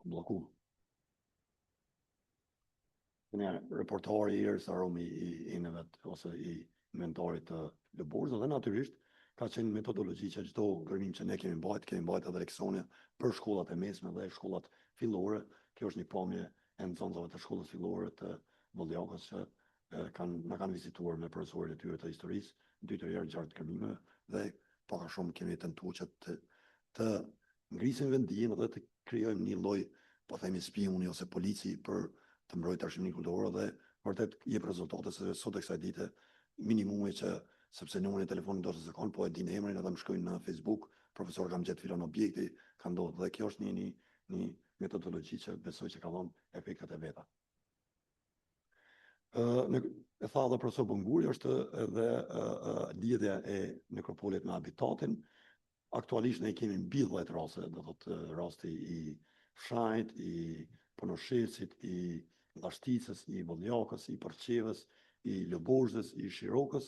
Bloku. Reportari i Ersarum i Inevet ose i inventarit të Lëburës dhe natyrisht ka qenë metodologji që çdo gërmim që ne kemi mbajt edhe leksione për shkollat e mesme dhe shkollat fillore. Kjo është një pamje e nxënësave të shkollës fillore të Volljakës që na kanë vizituar me profesorët e tyre të historisë 2 herë gjatë gërmimeve dhe pak a shumë kemi tentuar që të ngrisim vendimin dhe të krijojmë një lloj, po themi spioni ose polici për të mbrojtur arshimnin kulturor dhe vërtet jep rezultate se sot e kësaj dite minimumi që sepse numrin e telefonit do të zakon, po e dinë emrin edhe më shkojnë në Facebook, profesor kam gjetë filan objekti, ka ndodhur dhe kjo është një metodologji që besoj që ka dhënë efektet e veta. E tha dhe profesor Bunguri, është edhe lidhja e nekropolit me habitatin. Aktualisht ne kemi mbi 10 raste, do thotë rasti i Fshajt, i Ponoshesit, i Llashticës, i Volljakës, i Përqevës, i Lëburzës, i Shirokës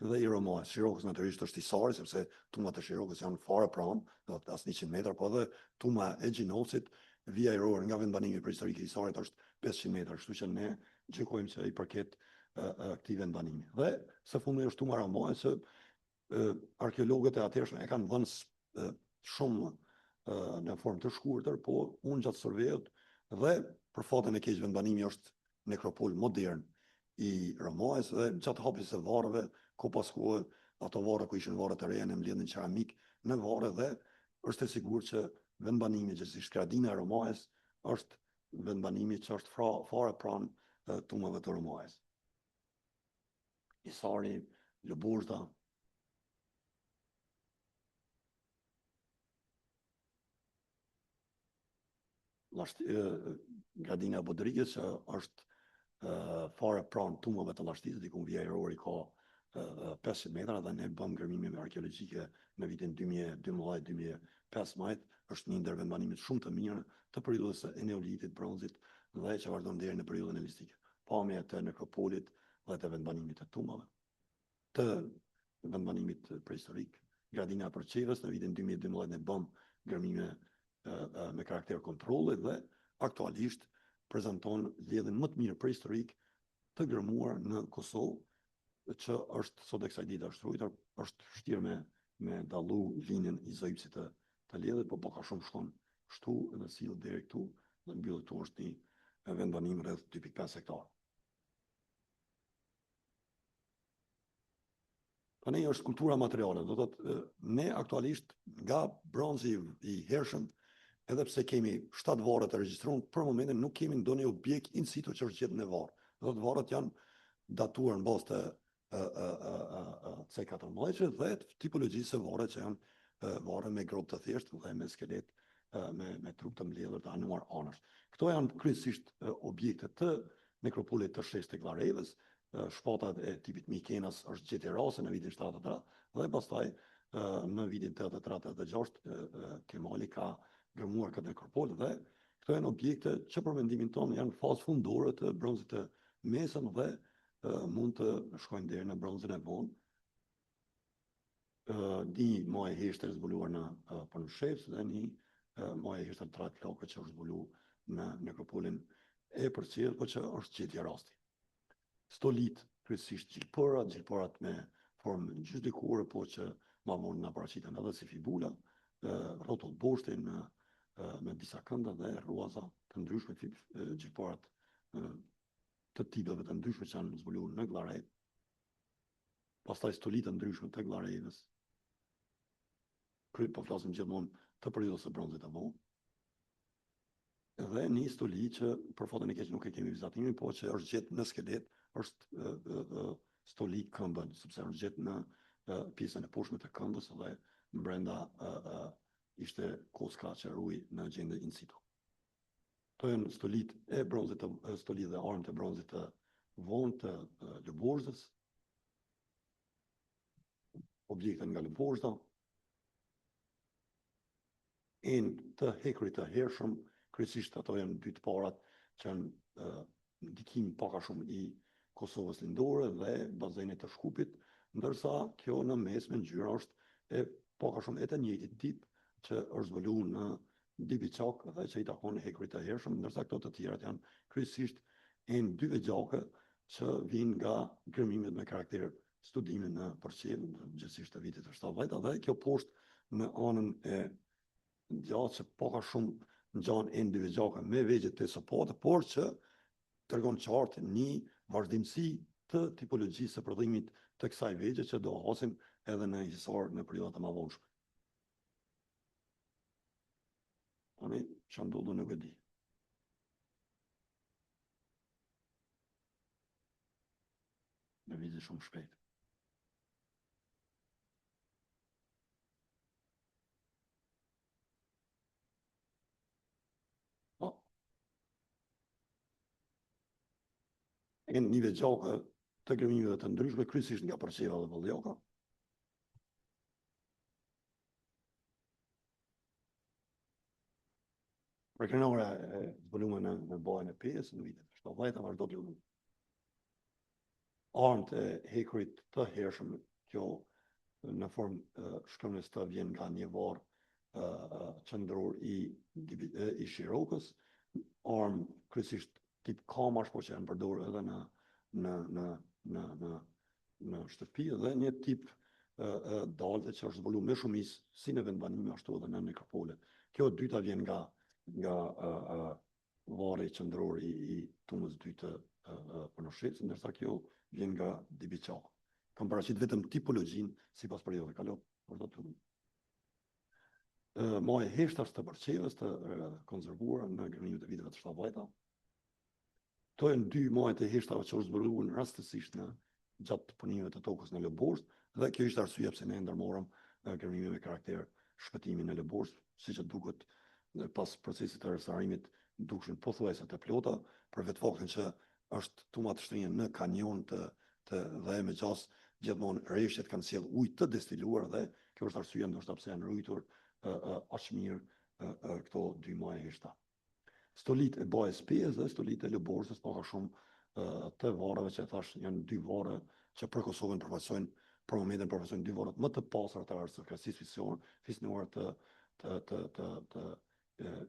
dhe i Romajës. Shirokës natyrisht është i Sari, sepse tumat e Shirokës janë fare pranë, do të as 100 metra, po edhe tuma e Gjinosit, vija ajrore nga vendbanimi prehistorik i Sarit është 500 metra, kështu që ne gjykojmë që i përket këtij vendbanimi. Dhe së fundi është tuma Romajës, që arkeologët e atëhershëm e kanë dhënë shumë në formë të shkurtër, po unë gjatë survejut dhe për fatën e keq vendbanimi është nekropol modern i Romajës dhe gjatë hapjes së varreve, ku pas kohë ato varre ku ishin varre të reja në mbledhin keramik në varre dhe është e sigurt që vendbanimi gjithsesi Gradina e Romajës është vendbanimi që është fare pranë tumave të Romajës. Isari, Lëburzda, Gradina e Bodrigës që është fare pranë tumave të Llashtisë, diku në Vjerori ka 500 metra dhe ne bëm ngërmime arkeologjike në vitin 2012-2015, është një ndër vendbanimit shumë të mirë të periudhës së Eneolitit, Bronzit dhe që vazhdon deri në periudhën helistike. Pamje të nekropolit dhe të vendbanimit të tumave, të vendbanimit prehistorik. Gradina e Përqevës në vitin 2012 ne bëm ngërmime me karakter kontrolli dhe aktualisht prezanton lidhjen më të mirë prehistorik të gërmuar në Kosovë, që është sot e kësaj dite është ruajtur, është vështirë me dallu linjën i Zëjpsit të lidhet, po ka shumë shkon kështu edhe sillet deri këtu dhe mbyll këtu është një vendbanim rreth 2.5 hektar. Tani është kultura materiale, do të thotë ne aktualisht nga bronzi i hershëm, edhe pse kemi 7 varre të regjistruar, për momentin nuk kemi ndonjë objekt in situ që është gjetur në varr. Do të varret janë datuar në bazë të C14 dhe tipologjisë së varre që janë varre me grop të thjeshtë dhe me skelet me trup të mbledhur të anuar anash. Këto janë kryesisht objekte të nekropolit të shtesë të Klarevës, shpatat e tipit Mikenas është gjetë rase në vitin 73 dhe pastaj në vitin 83-86 Kemali ka gërmuar këtë nekropol dhe këto janë objekte që për mendimin tonë janë fazë fundore të bronzit të mesëm dhe mund të shkojnë deri në bronzin e vonë. Një majë heshtër zbuluar në Përnshevs dhe një majë heshtër trat flokë që është zbuluar në nekropolin e Përqevës, por që është gjetje rasti. Stolit, kryesisht gjilpërat me formë gjysdikore, po që ma vonë na paraqiten edhe si fibula, rrotull boshti me disa kënda dhe ruaza të ndryshme, gjilpërat të tipeve të ndryshme që janë zbuluar në Glarej, pastaj stolit të ndryshme të Glarevës. Po flasim gjithmonë të periudhës së bronzit të vonë. Dhe një stoli që për fatën e keq nuk e kemi vizatimin, po që është gjetë në skelet, është stoli këmbën, sepse është gjetë në pjesën e poshtme të këmbës dhe brenda ishte koska që ruaj në gjendje in situ. Këto janë stolit e bronzit, stolit dhe armë të bronzit të vonë të Lëburzës, objekte nga Lëburzda, të hekurit të hershëm, kryesisht ato janë dy të parat që janë ndikim pak a shumë i Kosovës lindore dhe bazenit të Shkupit, ndërsa kjo në mes me ngjyra është pak a shumë e të njëjtit tip që është zbuluar në Dibiçak dhe që i takon hekurit të hershëm, ndërsa këto të tjerat janë kryesisht dy vegjake që vijnë nga gërmimet me karakter studime në Përqevë, gjithsesi të vitit të 70 dhe kjo poshtë në anën e gjatë që pak a shumë ngjan dy vegjake me vegje të sapate, por që tregon qartë një vazhdimsi të tipologjisë së prodhimit të kësaj vegje që do hasim edhe në hisar në periudhat e mëvonshme. Tani çfarë ndodhi nuk e di. Në vizë shumë shpejt. Një vegjake të gërmimeve të ndryshme, kryesisht nga Përqeva dhe Valljoka. Rekrenore e zbuluar në bajën e Pes në vitet 70 vazhdo të lumë. Armët e hekurit të hershëm, kjo në formë shkëmbës të vjen nga një varr qendror i Shirokës, armë kryesisht tip kamash, po që janë përdorur edhe në shtëpi, dhe një tip dalte që është zbulu me shumicë si në vendbanime ashtu edhe në nekropole. Kjo e dyta vjen nga vari qendror i tunës dytë Përnoshec, ndërsa kjo vjen nga Dibiçaq. Kam paraqit vetëm tipologjinë sipas periudhave kalor, vërtet. Maja e heshtas të Barçevës të konservuara në grënimet e viteve të 70-ta. To janë dy majat e heshtave që është zbuluar rastësisht gjatë punimeve të tokës në Lëborz, dhe kjo ishte arsyeja pse ne ndërmorëm grënime me karakter shpëtimi në Lëborz, siç e duket pas procesit të restaurimit dukshin pothuajse të plota, për vetë faktin që është tuma të shtrinjë në kanion dhe me gjas gjithmonë rreshtet kanë sjell ujë të destiluar dhe kjo është arsyeja ndoshta pse janë ruajtur aq mirë këto dy maje heshta. Stolit e Bajës Pes dhe stolit e Lëborzës paka shumë të vareve që thash janë dy vare që për Kosovën përfaqësojnë për momentin përfaqësojnë dy varet më të pasura të aristokracisë fisnore të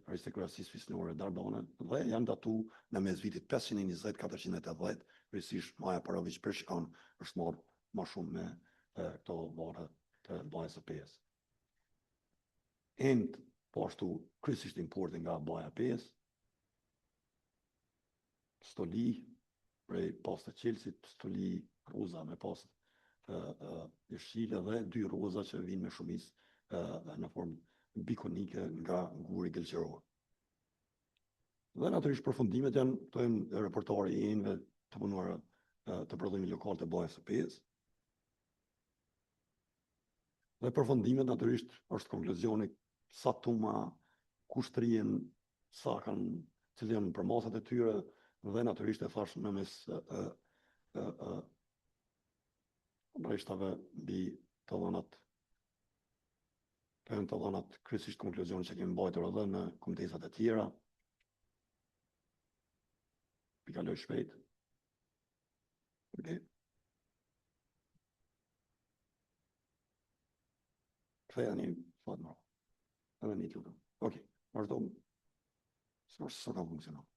aristokracisë fisnore darbane dhe janë datu në mesvitit 520-480, kryesisht Maja Parović Pershikan është marrë më shumë me këto vare të Bajës së Pes. End po ashtu kryesisht importi nga Baja Pes, stoli prej pastë të Qelsit, stoli roza me pastë jeshile dhe dy roza që vinë me shumicë në formë bikonike nga guri gëlqëror. Dhe natyrisht përfundimet janë reportari i enëve të punuar të prodhimit lokal të Bajës së Pes. Dhe përfundimet natyrisht është konkluzioni sa tuma, kushtrien, sa kanë, cilë janë përmasat e tyre, dhe natyrisht e thash në mes brejshtave mbi të dhënat kryesisht konkluzioni që kemi mbajtur edhe në komitesat e tjera. Pikaloj shpejt. Okay. Ktheja një fat më. Edhe një tjetër. Okej, vazhdo. Së ka funksionuar.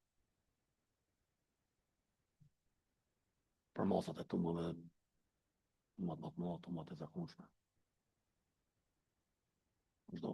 Për masat e tumave, tumat e zakonshme. Vazhdo.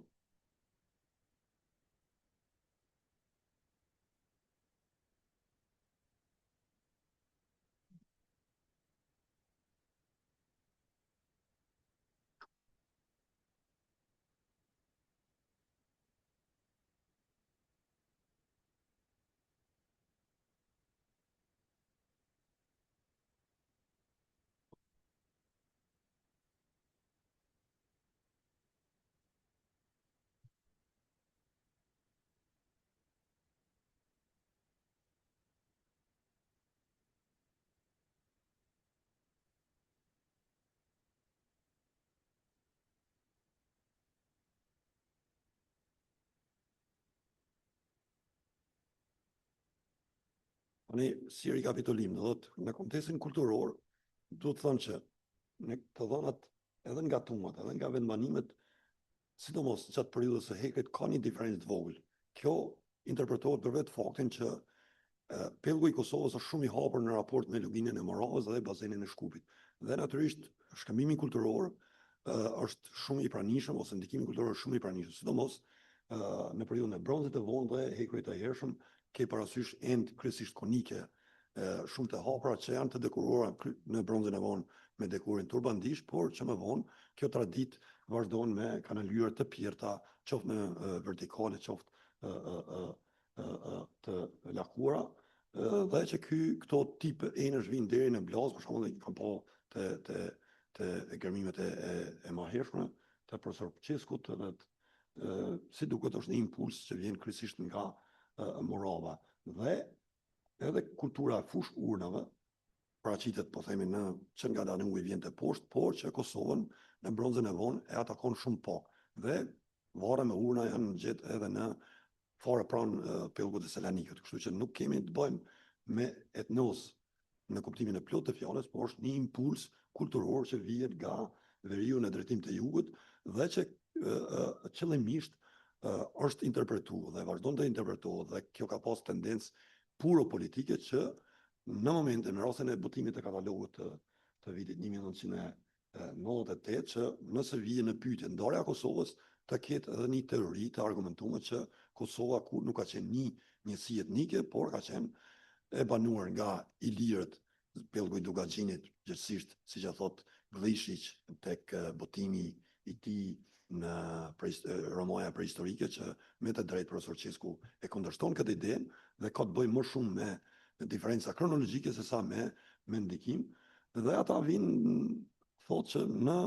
Ne si rikapitulim, në kontekstin kulturor, do të thonë që në të dhënat edhe nga tumat, edhe nga vendbanimet, sidomos gjatë periudhës së Hekrit ka një diferencë të vogël. Kjo interpretohet për vetë faktin që pellgu i Kosovës është shumë i hapur në raport me luginën e Moravës dhe bazenin e Shkupit. Dhe natyrisht shkëmbimi kulturor është shumë i pranishëm, ose ndikimi kulturor është shumë i pranishëm, sidomos në periudhën e bronzit të vonë dhe Hekrit të hershëm, ke parasysh end kryesisht konike, shumë të hapura që janë të dekoruara në bronzin e vonë me dekorin turbandish, por që më vonë kjo traditë vazhdon me kanalyre të pjerta, qoftë në vertikale, qoftë të lakura, dhe që këto tipe enësh vinë deri në Blaz, për shembull kam pa të gërmimet e mahershme të profesor Pçeskut, si duket është një impuls që vjen kryesisht nga Morava, dhe edhe kultura e fush urnave paraqitet, po themi, që nga Danubi vjen të poshtë, por që Kosovën në bronzën e vonë e atakon shumë pak. Dhe vare me urna janë gjetë edhe në fare pranë pellgut të Selanikut, kështu që nuk kemi të bëjmë me etnos në kuptimin e plot të fjalës, por është një impuls kulturor që vihet nga veriu në drejtim të jugut dhe që qëllimisht është interpretuar dhe vazhdon të interpretohet, dhe kjo ka pas tendencë puro politike që në rastin e botimit të katalogut të vitit 1990 98 që nëse vije në pyetje ndarja e Kosovës, të ketë edhe një teori të argumentuar që Kosova nuk ka qenë një njësi etnike, por ka qenë e banuar nga ilirët, pellgu i Dugaxhinit, gjithsesi siç e thot Glishiq tek botimi i tij në Romaja prehistorike, që me të drejtë profesor Qesku e kundërshton këtë idenë dhe ka të bëjë më shumë me diferenca kronologjike se sa me ndikim, dhe ata vinë thotë që në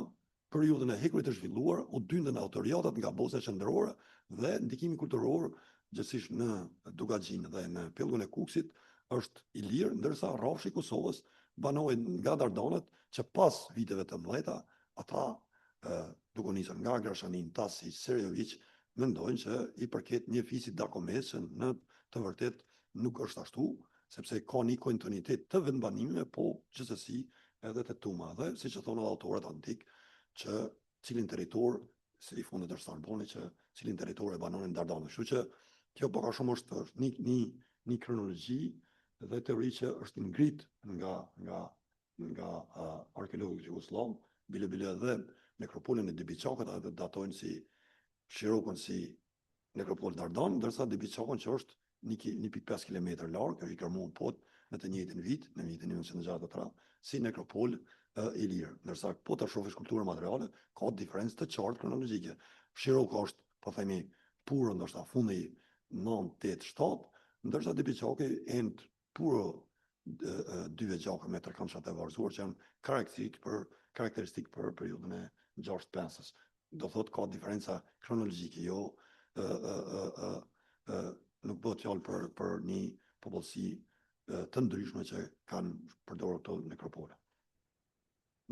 periudhën e hekurit të zhvilluar u dyndën autoriatat nga Bosnia Qendrore dhe ndikimi kulturor gjithsesi në Dugaxhin dhe në pellgun e Kuksit është i lirë, ndërsa rrafshi i Kosovës banohej nga Dardanët, që pas viteve të mëdha ata duke nisur nga Grashanin, Tasić, Serjović, mendojnë që i përket një fisit Dakomes, që në të vërtet nuk është ashtu, sepse ka një kontinuitet të vendbanimeve, po gjithsesi edhe të Tuma. Dhe siç e thonë autorët antik, që cilin territor, si i fundit është Arboni, që cilin territor e banonin Dardanët. Kështu që kjo pak a shumë është një kronologji dhe teori që është ngrit nga arkeologët jugosllav, bile dhe nekropolin e Dibiçakut edhe datojnë si Shirokun si nekropol Dardan, ndërsa Dibiçakun që është 1.5 km larg, është i kërmuar pot në të njëjtin vit, në vitin 1963, si nekropol i lirë. Ndërsa po ta shohësh kulturën materiale, ka diferencë të qartë kronologjike. Shiroku është, po themi, puro ndoshta fundi 9-8-7, ndërsa Dibiçaku end puro 2 veçaka me tërkëndshat e varësuar që janë karakteristik për periudhën e 6-5-s. Do thot ka diferenca kronologjike, jo nuk bëhet fjalë për një popullsi të ndryshme që kanë përdorur këto nekropole.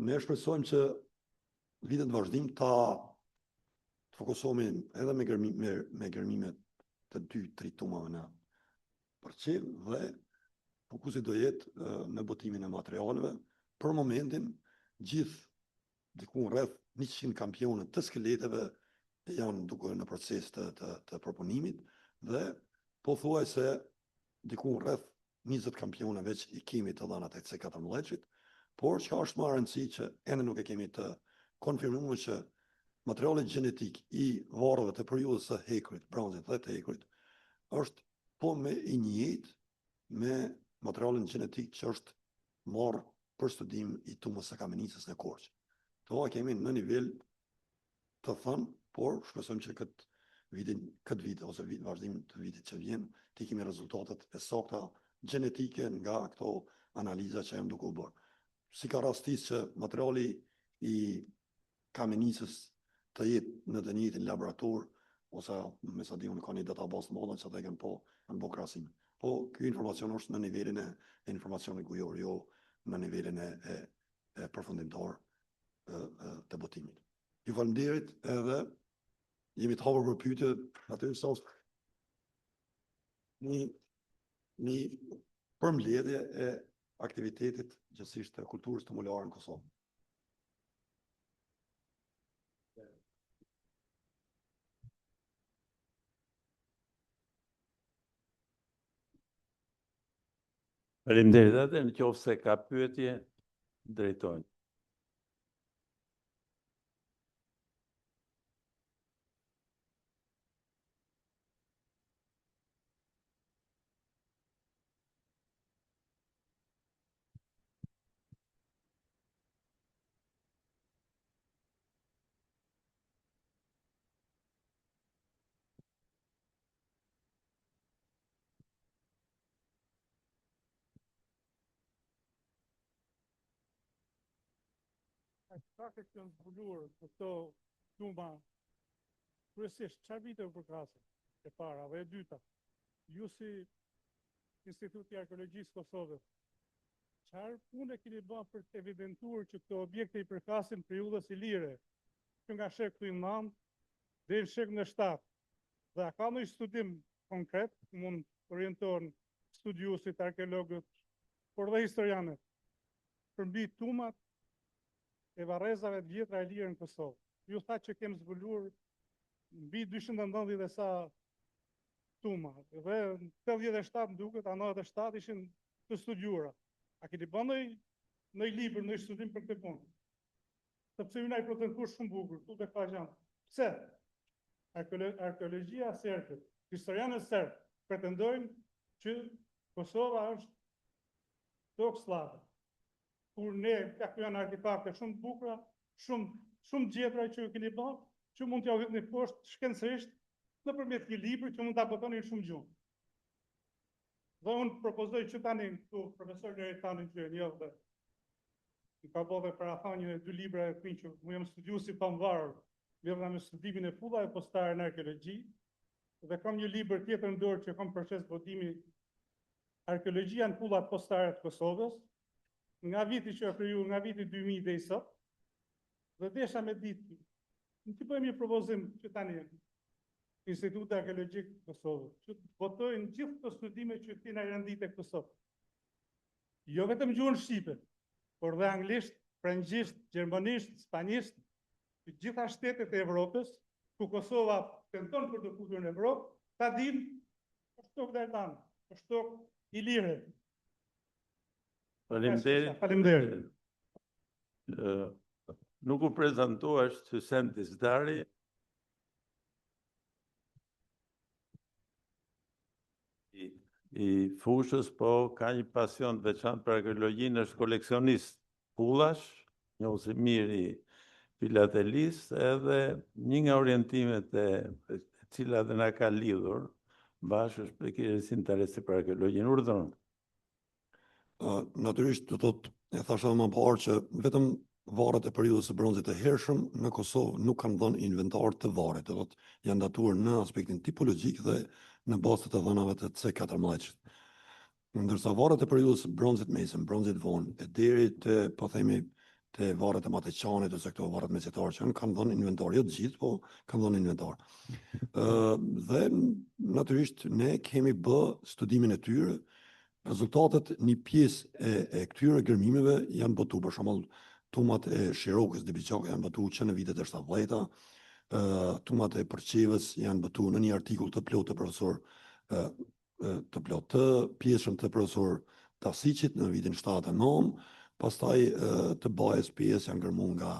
Ne shpresojmë që vitet vazhdim ta fokusohemi edhe me gërmimet të 2-3 tumave në përqev dhe fokusi do jetë në botimin e materialeve. Për momentin, gjithë diku rreth 100 kampionë të skeleteve janë duke në proces të proponimit dhe pothuajse diku rreth 20 kampione veç i kemi të dhënat e C14-it, por që është më rëndësi që ende nuk e kemi të konfirmuar që materiali gjenetik i varreve të periudhës së hekurit, bronzit dhe të hekurit është po me i njëjtë me materialin gjenetik që është marrë për studim i tumës së Kamenicës në Korçë. To kemi në nivel të thënë, por shpresojmë që këtë vit ose vazhdim të vitit që vjen, të kemi rezultatet e sakta gjenetike nga këto analiza që janë duke u bërë. Si ka rastis që materiali i Kamenicës të jetë në të njëjtin laborator, ose me sa di unë ka një database të madhe që ata kanë po në bo krahasim. Po ky informacion është në nivelin e informacionit gujor, jo në nivelin e përfundimtar të botimit. Ju faleminderit edhe jemi të hapur për pyetje, aty sot një përmbledhje e aktivitetit gjithsesi të kulturës tumulare në Kosovë. Faleminderit. Atë në qoftë se ka pyetje, drejtojnë. Ka këtë janë zbuluar në këto tuma, kryesisht çfarë vite u përkasin e para dhe e dyta, ju si Instituti i Arkeologjisë Kosovës, çfarë punë keni bërë për të evidentuar që këto objekte i përkasin periudhës ilire, që nga shekulli 9 deri në shekullin e 7, dhe a ka ndonjë studim konkret, mund të orientohen studiuesit, arkeologët, por dhe historianët, përmbi tumat e varrezave të vjetra e lirë në Kosovë. Ju tha që kemë zbuluar mbi 290 dhe sa tuma, dhe në 87 më duket, a 97 ishin të studiuara. A keni bërë ndonjë libër, ndonjë studim për këtë punë? sepse unë ai pretendoj shumë bukur, tu tek faqan. Pse? Arkeologjia serbe, historianët serb pretendojnë që Kosova është tokë slave. Kur ne, këtu janë artefakte shumë të bukura, shumë gjetra që ju keni bërë, që mund t'ja vëni poshtë shkencërisht nëpërmjet një libri që mund ta botoni në shumë gjuhë. Dhe unë propozoj që tani këtu profesor Loretani që e njoh dhe i ka bërë parafanje 2 libra e këtij që mu jam studiues i pamvarur, lidhur me studimin e pullave postare në arkeologji, dhe kam një libër tjetër në dorë që kam proces votimi Arkeologjia në pullat postare të Kosovës, nga viti që kriju, nga viti 2000 dhe i sot, dhe desha me ditë, në të bëjmë një propozim që tani Instituti Arkeologjik të Kosovës, që votojnë gjithë të studime që ti na rendit e Kosovë. Jo vetëm gjuhën shqipe, por dhe anglisht, frëngjisht, gjermanisht, spanjisht, të gjitha shtetet e Evropës, ku Kosova tenton për të futur në Evropë, ta dinë është tokë Dardan, është tokë Ilire. Faleminderit. Faleminderit. Nuk u prezantuash Hysem Dizdari. I fushës, po ka një pasion të veçantë për arkeologjinë, është koleksionist pullash, njohësi mirë i filatelist, edhe një nga orientimet e cilat dhe na ka lidhur bashkë është për kërës interesi për arkeologjinë. Urdhëron. Natyrisht do thotë, e thash edhe më parë që vetëm varet e periudhës së bronzit të hershëm në Kosovë nuk kanë dhënë inventar të varet, do thotë janë datuar në aspektin tipologjik dhe në bazë të dhënave të C14. Ndërsa varet e periudhës së bronzit mesëm, bronzit vonë, e deri te po themi te varet e Mateçanit ose këto varet mesatar që kanë dhënë inventar, jo të gjithë, po kanë dhënë inventar. Dhe natyrisht ne kemi bë studimin e tyre. Rezultatet një pjesë e këtyre gërmimeve janë botu, për shembull tumat e Shirokës dhe Biçaka janë botu që në vitet e 70-ta, tumat e Përqevës janë botu në një artikull të plotë të pjesën të profesor Tasiçit në vitin 79, pastaj të Bajës pjesë janë gërmuar nga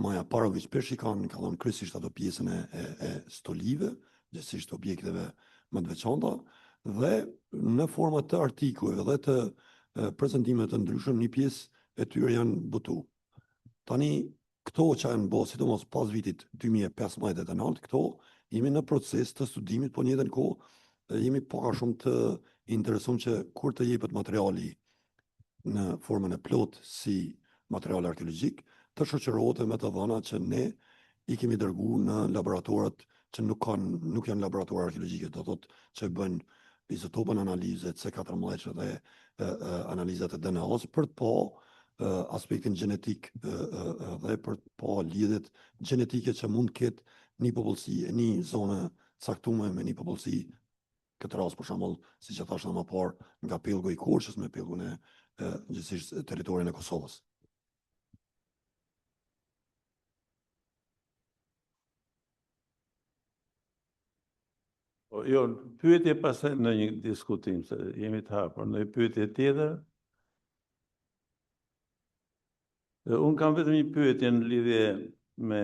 Maja Parović Peshikan, ka dhënë kryesisht ato pjesën e stolive, gjithsesi objekteve më të veçanta, dhe në forma të artikulleve dhe të prezantime të ndryshëm një pjesë e tyre janë botu. Tani këto që janë bërë, sidomos pas vitit 2015 dhe të naltë, këto jemi në proces të studimit, po njëtën kohë jemi paka shumë të interesuar që kur të jepet materiali në formën e plot si material arkeologjik, të shoqërohet me të dhëna që ne i kemi dërguar në laboratorat që nuk janë laboratorë arkeologjike, do thotë që bëjnë izotopën analizet C14 dhe analizat e DNA-s për të pa aspektin gjenetik dhe për të pa lidhet gjenetike që mund ketë një popullsi e një zonë caktuar me një popullsi, këtë rast për shembull, siç e thashë më parë, nga pellgu i Korçës me pellgun e gjithsesi territorin e Kosovës. Jo, pyetje pastaj në një diskutim, se jemi të hapur, në një pyetje tjetër. Unë kam vetëm një pyetje në lidhje me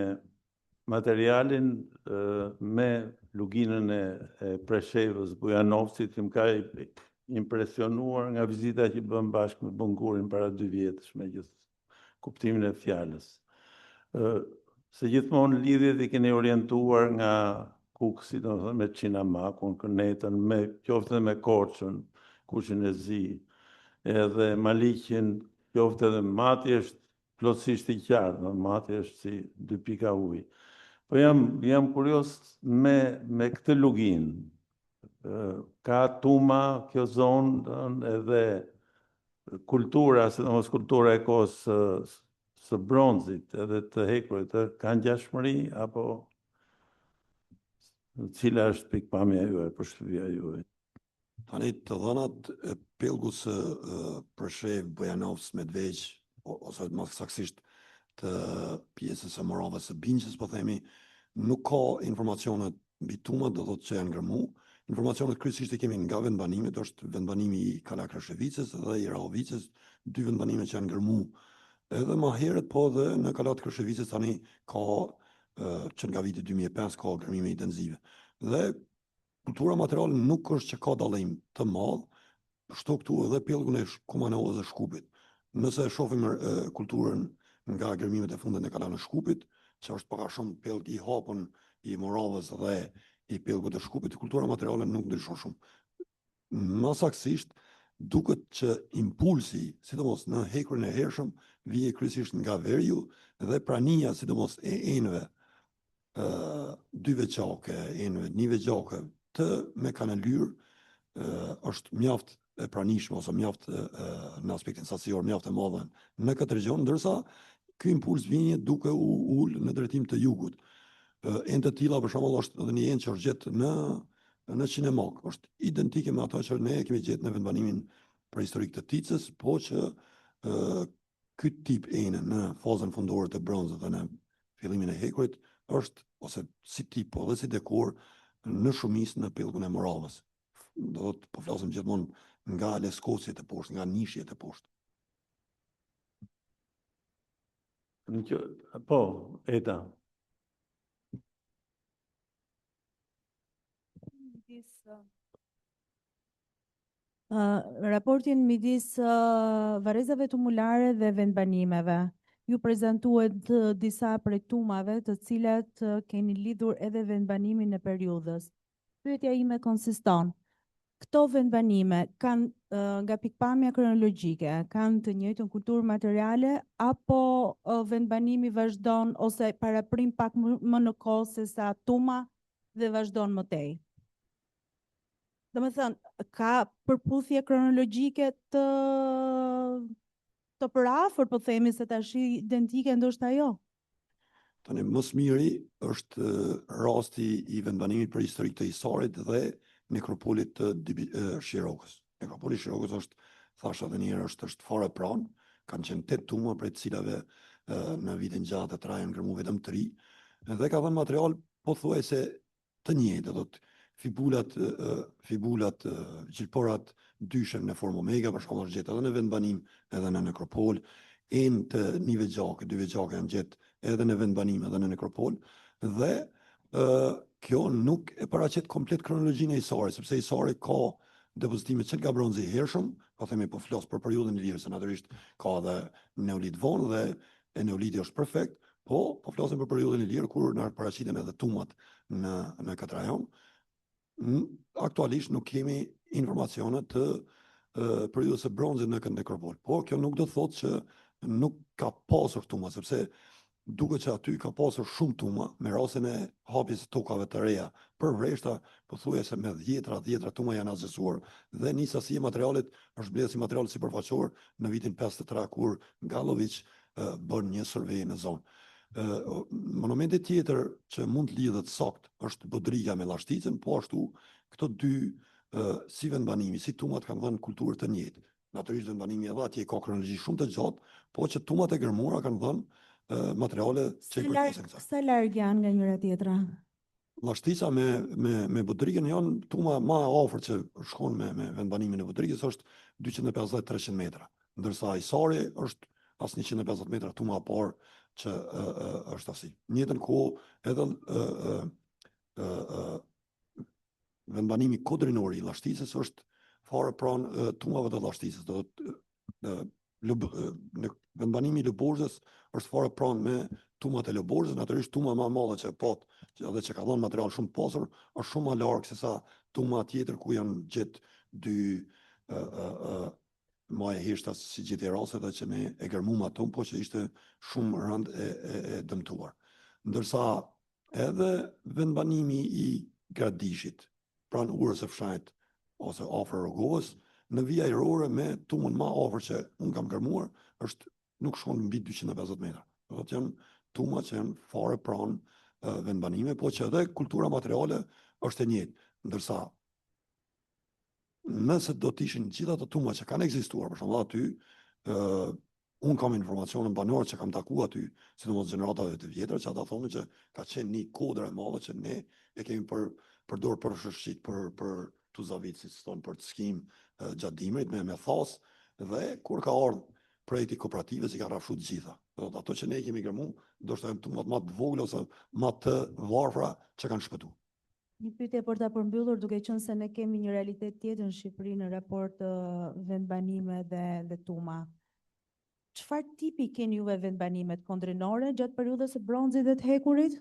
materialin me luginën e Preshevës, Bujanovcit, që më ka impresionuar nga vizita që bëm bashkë me Bungurin para 2 vjetësh, me gjithë kuptimin e fjalës. Se gjithmonë lidhjet i keni orientuar nga Kuksi, me Çinamakun, Kënetën, qoftë me Korçën, Kushin e Zi, edhe Maliqin, qoftë edhe Mati është plotësisht i qartë, Mati është si 2 pika ujë. Po jam kurios me këtë luginë. Ka tuma kjo zonë edhe kultura, sidomos kultura e kohës së bronzit, edhe të hekurit, ka ngjashmëri apo cila është pikpamja juaj, përshtypja juaj? Tani të dhënat e pellgus Preshev, Bujanovc, Medveq, ose më saktësisht të pjesës së Moravës së Binqës, po themi, nuk ka informacione mbi tumat, do thotë që janë ngërmuar. Informacionet kryesisht i kemi nga vendbanimet, është vendbanimi i Kalakrashevicës dhe i Rahovicës, 2 vendbanime që janë ngërmuar edhe ma herët, po dhe në kalat Kërshevicës tani ka, që nga viti 2005 ka gërmime intenzive. Dhe kultura materiale nuk është që ka dallim të madh, shto këtu edhe pellgun e Kumanovës dhe Shkupit. Nëse shohim kulturën nga gërmimet e fundit në kalan e Shkupit, që është pak a shumë pellg i hapën i Moravës dhe i pellgut të Shkupit, kultura materiale nuk ndryshon shumë. Më saktësisht, duket që impulsi, sidomos në hekurën e hershëm, vije kryesisht nga veriu dhe prania, sidomos e enëve, 2 veçake, enëve 1 veçake, të me kanalyrë, është mjaft e pranishme ose mjaft në aspektin sacior, mjaft e madhe në këtë region, ndërsa ky impuls vjen duke u ul në drejtim të jugut. Enë të tilla për shembull është edhe një enë që është gjetë në Cinemak, është identike me ato që ne kemi gjetë në vendbanimin prehistorik të Ticës, po që ky tip ene në fazën fundore të bronzës dhe në fillimin e hekurit është ose si tip po dhe si dekor në shumicë në pellgun e Moravës. Do të po flasim gjithmonë nga Leskosjet e poshtë, nga Nishjet e poshtë. Po, Eta. Raportin midis varrezave tumulare dhe vendbanimeve. Ju prezantuhet disa prej tumave të cilat keni lidhur edhe vendbanimin e periudhës. Pyetja ime konsiston: këto vendbanime kanë nga pikpamja kronologjike, kanë të njëjtën kulturë materiale apo vendbanimi vazhdon ose paraprim pak më në kohë se sa tuma dhe vazhdon më tej? Do me thënë, ka përputhje kronologjike të përafërt, po themi se tash identike ndoshta jo. Tani më së miri është rasti i vendbanimit prehistorik të Hisarit dhe nekropolit të Shirokës. Nekropoli Shirokës është, thashë edhe një herë, është fare pranë, kanë qenë 8 tuma prej të cilave në vitin gjatë të Trajan ngërmu vetëm 3, dhe ka dhënë material pothuajse të njëjtë, do të fibulat, gjilporat dyshem në formë omega, për shkak është gjetë edhe në vendbanim edhe në nekropol, enë të 1 veçake, 2 veçake janë gjetë edhe në vendbanim edhe në nekropol, dhe kjo nuk e paraqet komplet kronologjinë e Hisarit, sepse Hisari ka depozitime që nga bronzi i hershëm, po themi po flas për periudhën e lirë, se natyrisht ka edhe neolit vonë dhe e neoliti është perfekt, po flasim për periudhën e lirë kur na paraqiten edhe tumat në këtë rajon. Aktualisht nuk kemi informacione të periudhës së bronzit në këtë nekropol. Po kjo nuk do të thotë që nuk ka pasur tuma, sepse duket që aty ka pasur shumë tuma me rastin e hapjes së tokave të reja për vreshta, pothuajse me dhjetra tuma janë azësuar dhe një sasi e materialit është blerë si material sipërfaqësor në vitin 53 kur Gallović bën një survey në zonë. Monumenti tjetër që mund të lidhet sakt është Bodriga me Lashticën, po ashtu këto dy si vendbanimi, si tumat kanë dhënë kulturë të njëjtë. Natyrisht vendbanimi edhe atje ka kronologji shumë të gjatë, po që tumat e gërmuara kanë dhënë materiale që i përkasin këta. Sa larg janë nga njëra tjetra? Lashtica me Bodrigën janë tuma ma afër që shkon me vendbanimin e Bodrigës është 250-300 metra, ndërsa Hisari është as 150 metra tuma parë që është asi. Njëtën kohë edhe vendbanimi kodrinori i Lashticës është fare pranë tumave të Lashticës. Vendbanimi i Lëborzës është fare pranë me tumat e Lëborzës, natyrisht tuma më e madhe që pat, edhe që ka dhënë material shumë pasur, është shumë më larg se sa tuma tjetër ku janë gjetë 2 ma e heshta si gjithë i raset dhe që ne e gërmum ato, po që ishte shumë rënd e dëmtuar. Ndërsa edhe vendbanimi i Gradishit, pranë urës e fshajt ose afër Rogovës, në vija ajrore me tumën ma afër që unë kam gërmuar, është nuk shkon mbi 250 metra. Do të janë tuma që janë fare pranë vendbanime, po që edhe kultura materiale është e njëjtë. Ndërsa nëse do të ishin gjitha të tuma që kanë ekzistuar, për shembull aty, unë kam informacionin banor që kam taku aty, sidomos gjeneratave të vjetra, që ata thonë që ka qenë një kodër e madhe që ne e kemi përdorur për shërshit, për tuzavit, si thonë, për të skim gjatë dimrit me thas, dhe kur ka ardhur projekti kooperative si ka rafshu të gjitha. Do të ato që ne kemi gërmu, do shta të më të vogla ose më të varfra që kanë shpëtu. Një pyetje për ta përmbyllur, duke qenë se ne kemi një realitet tjetër në Shqipëri në raport të vendbanime dhe tuma. Çfarë tipi keni juve vendbanimet kondrinore gjatë periudhës së bronzit dhe të hekurit?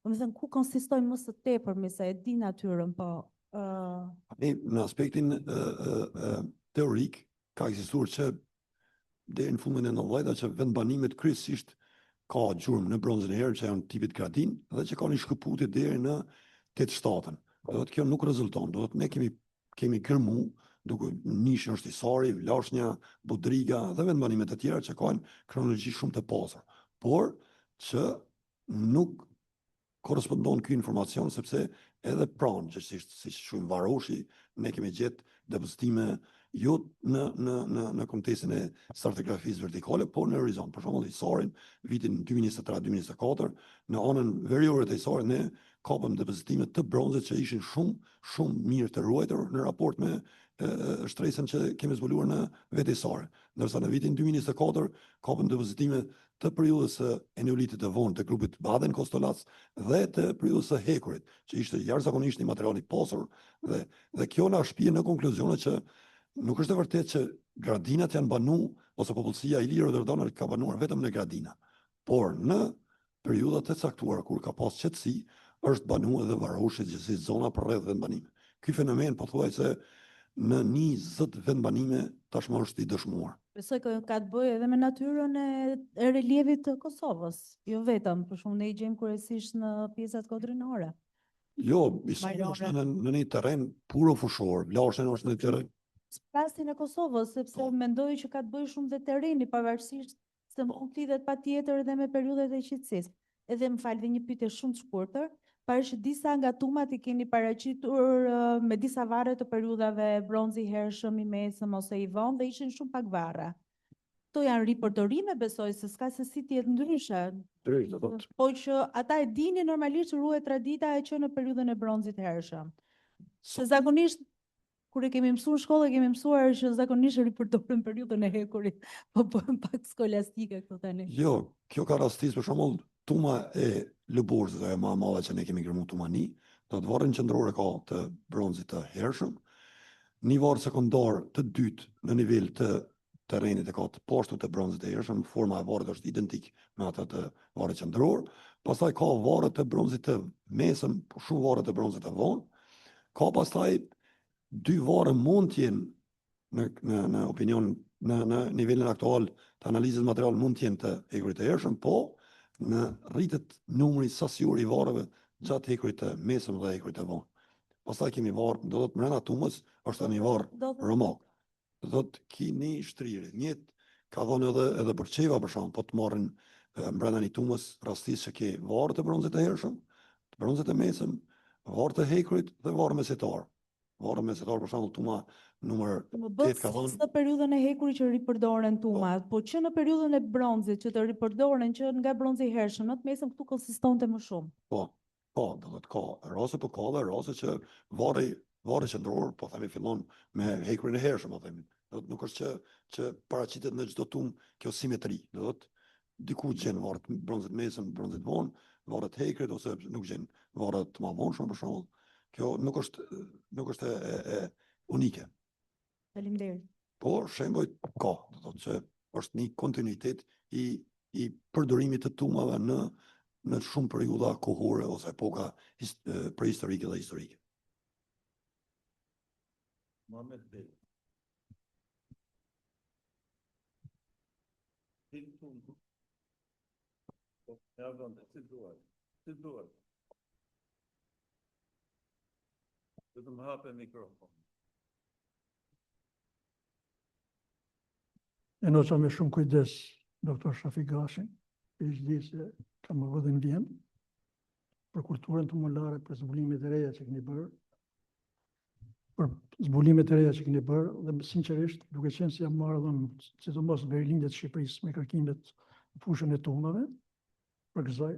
Domethënë ku konsistojnë më së tepërmi se e di natyrën, po Ne në aspektin teorik ka ekzistuar që deri në fundin e 90-ta që vendbanimet kryesisht ka gjurmë në bronzën e herë që janë tipit gradin dhe që ka një shkëputje deri në 87-ën. Do të kjo nuk rezulton, do të ne kemi gërmu duke nishën është Isari, Lashnja, Budriga dhe vendbanimet e tjera që kanë kronologji shumë të pasur, por që nuk korrespondon ky informacion sepse edhe pranë gjithsesi si shumë Varoshi ne kemi gjetë depozitime jo në kontekstin e stratigrafisë vertikale, por në horizont. Për shembull, Isarin vitin 2023-2024, në anën veriore të Isarit ne kapëm depozitime të bronzit që ishin shumë mirë të ruajtur në raport me shtresën që kemi zbuluar në vetë Isarin. Ndërsa në vitin 2024 kapëm depozitime të periudhës së eneolitit të vonë të grupit Baden-Kostolac dhe të periudhës së hekurit, që ishte jashtëzakonisht një material i pasur dhe kjo na shpije në konkluzione që nuk është e vërtet që gradinat janë banu ose popullsia ilire dhe Dordoner ka banuar vetëm në gradina, por në periudhat e caktuara kur ka pas qetësi është banuar edhe Varoshi gjithsesi zona për rreth vendbanime. Ky fenomen pothuajse në 20 vendbanime tashmë është i dëshmuar. besoj ka të bëjë edhe me natyrën e relievit të Kosovës, jo vetëm, për shembull ne i gjejmë kryesisht në pjesat kodrinore. Jo, Isari është në një terren puro fushor, Lashen është në terren. Plastin e Kosovës, sepse mendoj që ka të bëjë shumë dhe terreni, pavarësisht se mund të lidhet patjetër edhe me periudhat e qetësisë. Edhe më fal, dhe një pyetje shumë të shkurtër, paresh disa nga tumat i keni paraqitur me disa varre të periudhave bronzi i hershëm, i mesëm ose i vonë dhe ishin shumë pak varra. Kto janë ripërdorime, besoj se s'ka se si tjetë ndryshe. Po që ata e dini normalisht ruhet tradita e që në periudhën e bronzit hershëm. Se zakonisht kur e kemi mësuar në shkollë, kemi mësuar që zakonisht ripërdoren periudhën e hekurit, po bëhen pak skolastike këto tani. Jo, kjo ka rastis për shembull tuma e Lëborzit ajo më e madhe që ne kemi gërmu tumani, do të varrin qendrore ka të bronzit të hershëm, një varr sekondar të dytë në nivel të terrenit e ka të poshtë të bronzit të hershëm, forma e varrit është identik me atë të varrit qendror, pastaj ka varret të bronzit të mesëm, shumë varre të bronzit të vonë, ka pastaj dy varre mund të jenë në opinion në nivelin aktual të analizës material mund të jenë të hekurit të hershëm, po në rritet numri sasior i varreve gjatë hekurit të mesëm dhe hekurit të vonë. Pastaj kemi varr, do të brenda tumës është një varr romak. Do të keni shtrirje. Njët ka dhënë edhe për çeva për shkak, po të marrin brenda një tumës rastisht që ke varr të bronzit të hershëm, të bronzit të mesëm, varr të hekurit dhe varr mesetar. Varr mesetar për shembull tuma numër 8 ka dhënë në periudhën e hekurit që ripërdoren tumat, po që në periudhën e bronzit që të ripërdoren që nga bronzi i hershëm, në të mesëm këtu konsistonte më shumë. Po, do të ka rase, po ka dhe rase që varri qendror, po themi fillon me hekurin e hershëm, po themi. Do të nuk është që paraqitet në çdo tum kjo simetri. Do të diku gjen varr të bronzit mesëm, bronzit vonë, varr të hekurit ose nuk gjen varr të më vonshëm për shembull. Kjo nuk është e unike. Faleminderit. Por shemboj ka, do të thotë që është një kontinuitet i përdorimit të tumave në shumë periudha kohore ose epoka prehistorike dhe historike. Mohamed Bey. Vetëm hape mikrofon. E noqa me shumë kujdes doktor Shafik Gashin, e di se kam vëdhin vjen, për kulturën tumulare, për zbulimet e reja që keni bërë, dhe sinqerisht, duke qenë se jam marrë dhe sidomos Berlindet Shqipërisë me kërkimet në fushën e tumave, për kësaj,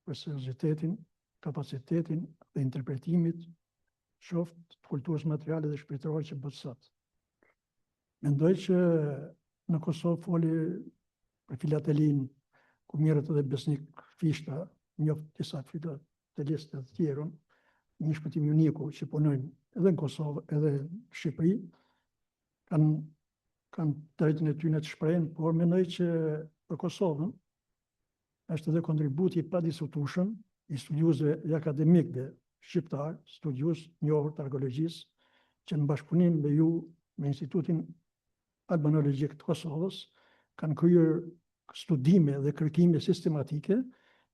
për seriozitetin, kapacitetin dhe interpretimit qoftë të kulturës materiale dhe shpirtërore që bëhet sot. Mendoj që në Kosovë foli për filatelin, ku mirët edhe Besnik Fishta, njoft disa filatelistë të tjerën, një shpëtim uniku që punojnë edhe në Kosovë, edhe në Shqipëri, kanë drejtën e tyre të shprehen, por mendoj që për Kosovën është edhe kontributi pa diskutueshëm i studiuesve dhe akademikëve shqiptar, studiues njohur të arkeologjisë, që në bashkëpunim me ju, me Institutin Albanologjik të Kosovës, kanë kryer studime dhe kërkime sistematike,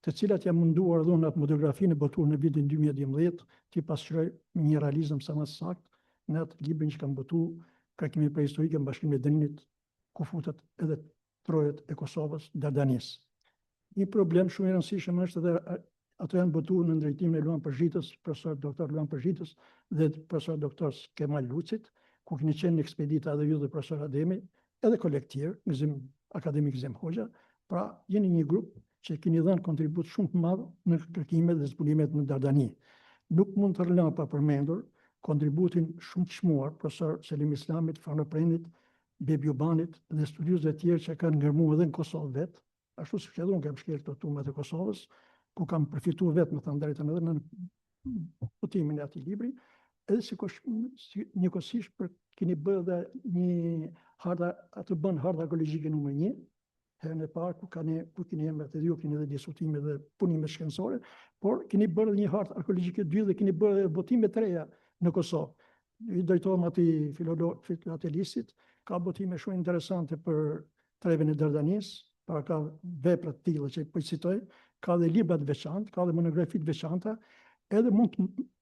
të cilat janë munduar dhe në atë monografinë e botuar në vitin 2012, që pasqyroj me një realizëm sa më sakt në atë librin që kanë botuar kërkime prehistorike në Bashkimin e Drinit, ku futet edhe trojet e Kosovës, Dardanis. Një problem shumë i rëndësishëm është edhe ato janë botuar në ndërtimin e Luan Përzhitës, profesor doktor Luan Përzhitës dhe profesor doktor Kemal Lucit, ku keni qenë në ekspedita edhe ju dhe profesor Ademi, edhe kolegë tjerë, Gëzim Akademik Gëzim Hoxha, pra jeni një grup që keni dhënë kontribut shumë të madh në kërkimet dhe zbulumet në Dardani. Nuk mund të rlëm pa përmendur kontributin shumë të çmuar profesor Selim Islamit, Fano Prendit, Bebi Ubanit dhe studiuesve të tjerë që kanë ngërmuar edhe në Kosovë vetë, ashtu siç edhe unë kam shkel këto tumat e Kosovës, ku kam përfituar vetë me thënë drejtën edhe në botimin e atij libri, edhe njëkohësisht për keni bërë dhe një harta, atë bën harta arkeologjike numër 1, herën e parë ku keni emrat edhe ju, keni edhe diskutime dhe punime shkencore, por keni bërë një hartë arkeologjike 2 dhe keni bërë botime të reja në Kosovë. I drejtohem atij filatelistit, ka botime shumë interesante për trevin e Dardanis, pra ka vepra të tilla që po i citoj, ka dhe libra të veçantë, ka dhe monografi të veçanta, edhe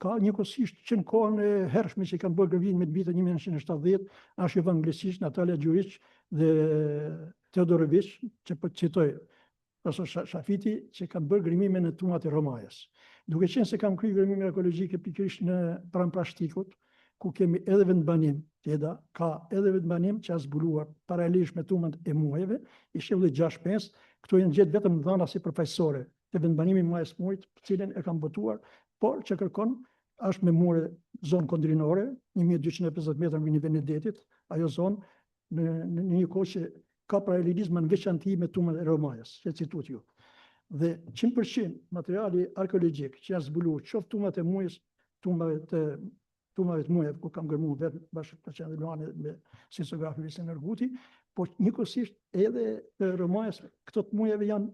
ka njëkohësisht që në kohën e hershme që kanë bërë gërvimin me vitin 1970, është evanglisisht Natalia Gjurić dhe Teodorović, që po citoj profesor Shafiti, që kanë bërë gërmime në tumat e Romajës. Duke qenë se kam kryer gërmime arkeologjike pikërisht në pranë Prashtikut, ku kemi edhe vendbanim, ka edhe vendbanim që është zbuluar paralelisht me tumat e muajve, i shembulli 6-5, këto janë gjetë vetëm dhëna si përfaqësore të vendbanimit Majës Murit, të cilën e kanë botuar, por që kërkon është me mure zonë kondrinore, 1250 metra mbi nivelin e detit, ajo zonë në një kohë që ka paralelizëm në veçantë me tumat e Romajës, që cituat ju. Dhe 100% materiali arkeologjik që janë zbuluar, qoftë tumat e muajës, tumave të muajve, ku kam gërmuar vetë bashkë të qenë dhe Luani me sisografi Vesin Erguti, po njëkohësisht edhe të Romajës, këto të muajve janë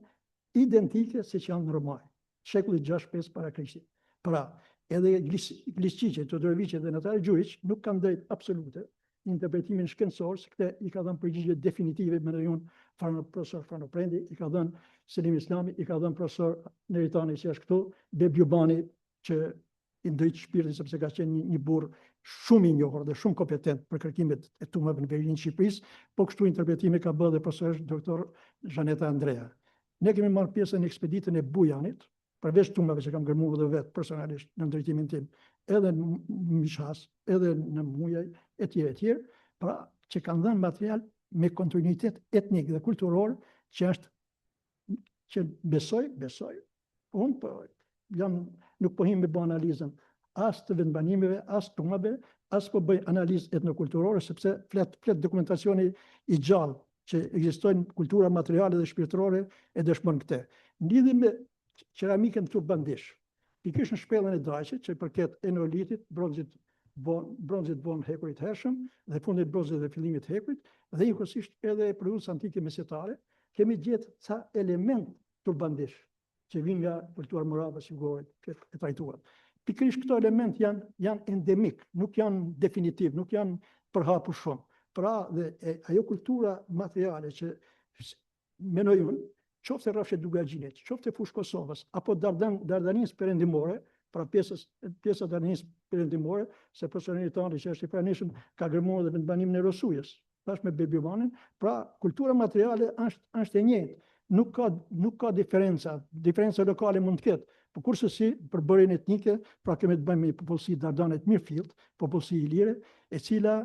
identike si që janë në Romajë, shekulli 6-5 para Krishtit. Pra, edhe Glisqiqe, Todorović dhe Natalia Gjurić nuk kanë drejt absolute në interpretimin shkencor, se këte i ka dhënë përgjigje definitive me rajon profesor Fano Prendi, i ka dhënë Selim Islami, i ka dhënë profesor Neritani që është këtu, Bebi Ubani që i ndrit shpirtin sepse ka qenë një burr shumë i njohur dhe shumë kompetent për kërkimet e tumave në verinë e Shqipërisë, po kështu interpretime ka bërë dhe profesor doktor Zhaneta Andrea. Ne kemi marrë pjesë në ekspeditën e Bujanit, përveç tumave që kam gërmuar dhe vetë personalisht në ndërtimin tim, edhe në Mishas, edhe në Mujaj, e tjerë, pra që kanë dhënë material me kontinuitet etnik dhe kulturor që besoj, unë po nuk po him me bë analizën as të vendbanimeve, as tumave, as po bëj analizë etnokulturore, sepse flet dokumentacioni i gjallë që ekzistojnë kultura materiale dhe shpirtërore e dëshmon këtë. Në lidhje me keramikën këtu Bandish, pikërisht në shpellën e Dajqit, që përket eneolitit, bronzit von hekurit hershëm dhe fundit bronzit dhe fillimit hekurit, dhe njëkohësisht edhe produktës antike mesetare, kemi gjetë ca element të Bandish, që vinë nga kultura morave shqiptare e trajtuar. Pikërisht këto element janë endemik, nuk janë definitiv, nuk janë përhapur shumë. Pra dhe ajo kultura materiale që menoj unë, qoftë rrafshet Dugagjinit, qoftë fushë Kosovës, apo Dardanis perëndimore, pra pjesa Dardanis perëndimore, se profesori Tani që është i pranishëm ka gërmuar dhe vendbanimin e Rosujës, bashkë me Bebi Ubanin, pra kultura materiale është e njëjtë. Nuk ka diferenca lokale mund të ketë, por kurse si për bërjen etnike, pra kemi të bëjmë me popullsi Dardanet Mirfield, popullsi Ilire, e cila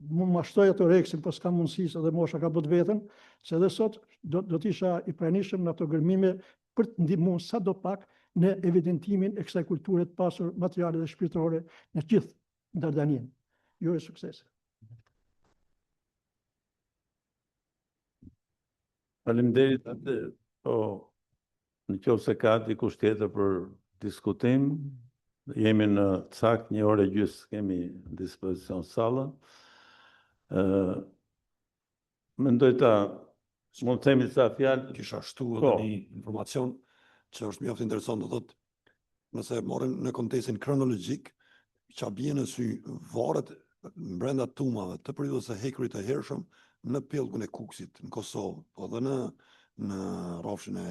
më mashtoj ato reksin, po s'ka mundësi se dhe mosha ka bët vetën, se dhe sot do t'isha i pranishëm në ato gërmime për të ndihmuar sadopak në evidentimin e kësaj kulture të pasur materiale dhe shpirtërore në gjithë Dardanin. Ju e suksese. Faleminderit atë, po, në qoftë se ka dikush tjetër për diskutim, jemi në cakt 1 orë e gjys kemi në dispozicion sallën. Mendoj ta mund të themi sa fjalë. Kisha shtu Po. edhe një informacion që është mjaft interesant, do thotë, nëse morën në kontekstin kronologjik, që bie në sy varet brenda tumave të periudhës së hekurit të hershëm në pellkun e Kukësit në Kosovë, po edhe në rrafshin e